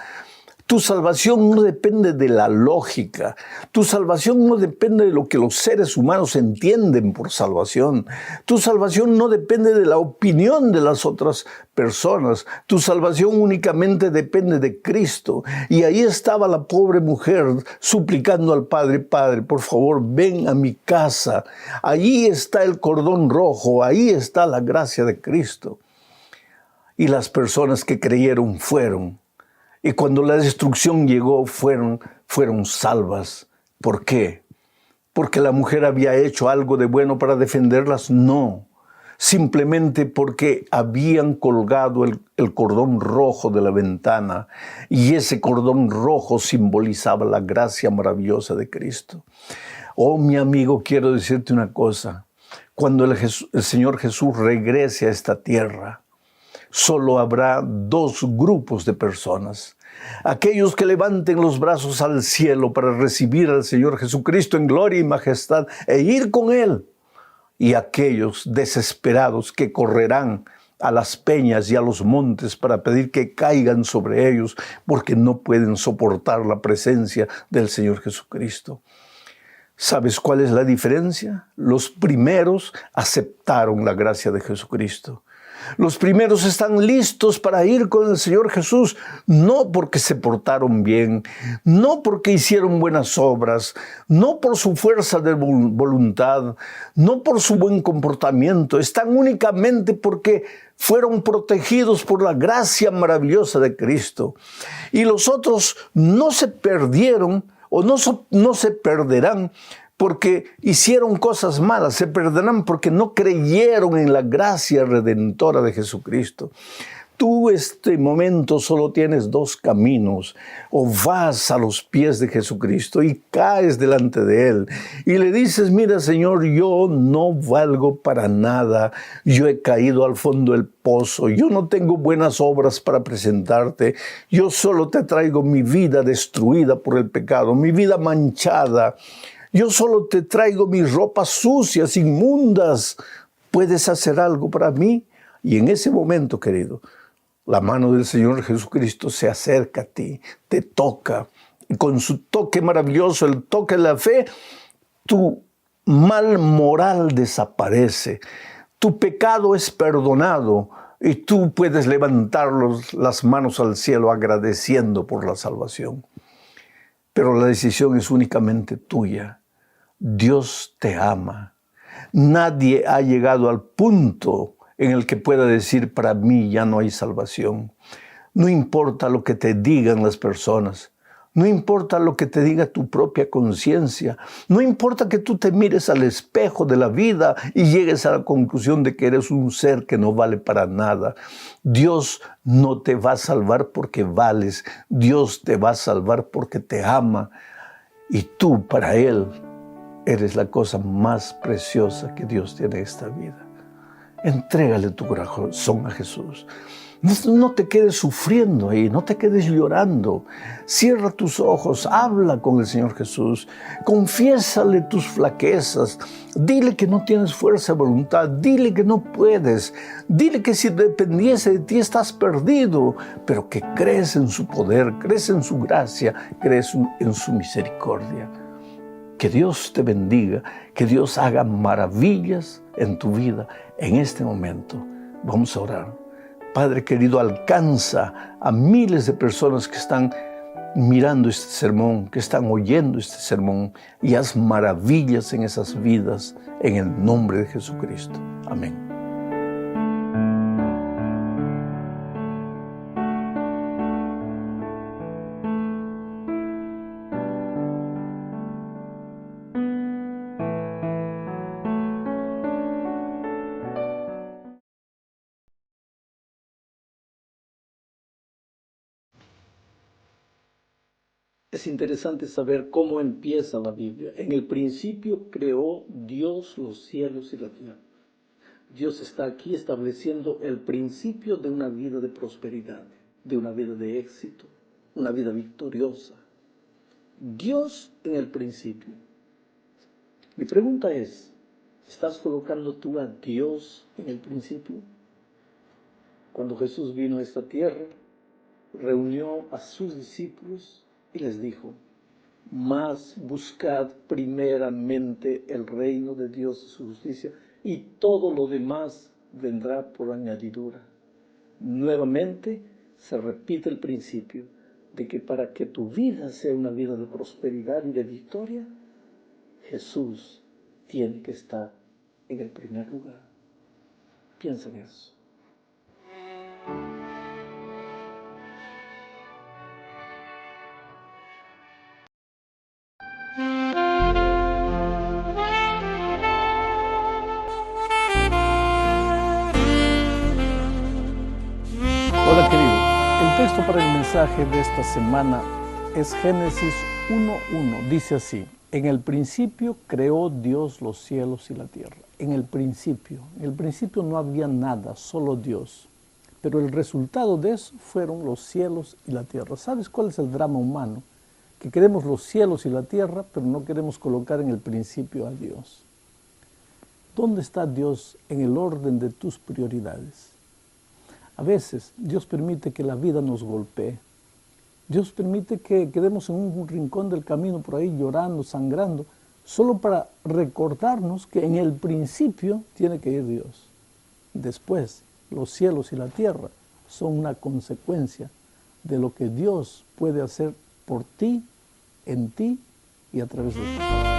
C: Tu salvación no depende de la lógica. Tu salvación no depende de lo que los seres humanos entienden por salvación. Tu salvación no depende de la opinión de las otras personas. Tu salvación únicamente depende de Cristo. Y ahí estaba la pobre mujer suplicando al Padre: Padre, por favor, ven a mi casa. Allí está el cordón rojo, ahí está la gracia de Cristo. Y las personas que creyeron fueron. Y cuando la destrucción llegó, fueron salvas. ¿Por qué? ¿Porque la mujer había hecho algo de bueno para defenderlas? No. Simplemente porque habían colgado el cordón rojo de la ventana. Y ese cordón rojo simbolizaba la gracia maravillosa de Cristo. Oh, mi amigo, quiero decirte una cosa. Cuando el Señor Jesús regrese a esta tierra, solo habrá dos grupos de personas. Aquellos que levanten los brazos al cielo para recibir al Señor Jesucristo en gloria y majestad e ir con Él. Y aquellos desesperados que correrán a las peñas y a los montes para pedir que caigan sobre ellos porque no pueden soportar la presencia del Señor Jesucristo. ¿Sabes cuál es la diferencia? Los primeros aceptaron la gracia de Jesucristo. Los primeros están listos para ir con el Señor Jesús, no porque se portaron bien, no porque hicieron buenas obras, no por su fuerza de voluntad, no por su buen comportamiento. Están únicamente porque fueron protegidos por la gracia maravillosa de Cristo. Y los otros no se perdieron o no se perderán porque hicieron cosas malas, se perderán porque no creyeron en la gracia redentora de Jesucristo. Tú este momento solo tienes dos caminos: o vas a los pies de Jesucristo y caes delante de Él y le dices: mira, Señor, yo no valgo para nada, yo he caído al fondo del pozo, yo no tengo buenas obras para presentarte, yo solo te traigo mi vida destruida por el pecado, mi vida manchada. Yo solo te traigo mis ropas sucias, inmundas. ¿Puedes hacer algo para mí? Y en ese momento, querido, la mano del Señor Jesucristo se acerca a ti, te toca. Y con su toque maravilloso, el toque de la fe, tu mal moral desaparece. Tu pecado es perdonado y tú puedes levantar las manos al cielo agradeciendo por la salvación. Pero la decisión es únicamente tuya. Dios te ama. Nadie ha llegado al punto en el que pueda decir: para mí ya no hay salvación. No importa lo que te digan las personas. No importa lo que te diga tu propia conciencia. No importa que tú te mires al espejo de la vida y llegues a la conclusión de que eres un ser que no vale para nada. Dios no te va a salvar porque vales. Dios te va a salvar porque te ama. Y tú para Él eres la cosa más preciosa que Dios tiene en esta vida. Entrégale tu corazón a Jesús. No te quedes sufriendo ahí, no te quedes llorando. Cierra tus ojos, habla con el Señor Jesús, confiésale tus flaquezas, dile que no tienes fuerza de voluntad, dile que no puedes, dile que si dependiese de ti estás perdido, pero que crees en su poder, crees en su gracia, crees en su misericordia. Que Dios te bendiga, que Dios haga maravillas en tu vida en este momento. Vamos a orar. Padre querido, alcanza a miles de personas que están mirando este sermón, que están oyendo este sermón, y haz maravillas en esas vidas, en el nombre de Jesucristo. Amén. Es interesante saber cómo empieza la Biblia. En el principio creó Dios los cielos y la tierra. Dios está aquí estableciendo el principio de una vida de prosperidad, de una vida de éxito, una vida victoriosa. Dios en el principio. Mi pregunta es, ¿estás colocando tú a Dios en el principio? Cuando Jesús vino a esta tierra, reunió a sus discípulos y les dijo: mas buscad primeramente el reino de Dios y su justicia, y todo lo demás vendrá por añadidura. Nuevamente se repite el principio de que para que tu vida sea una vida de prosperidad y de victoria, Jesús tiene que estar en el primer lugar. Piensa en eso.
B: Hola querido, el texto para el mensaje de esta semana es Génesis 1:1. Dice así: en el principio creó Dios los cielos y la tierra. En el principio no había nada, solo Dios. Pero el resultado de eso fueron los cielos y la tierra. ¿Sabes cuál es el drama humano? Que queremos los cielos y la tierra, pero no queremos colocar en el principio a Dios. ¿Dónde está Dios en el orden de tus prioridades? A veces Dios permite que la vida nos golpee. Dios permite que quedemos en un rincón del camino por ahí llorando, sangrando, solo para recordarnos que en el principio tiene que ir Dios. Después, los cielos y la tierra son una consecuencia de lo que Dios puede hacer por ti, en ti y a través de ti.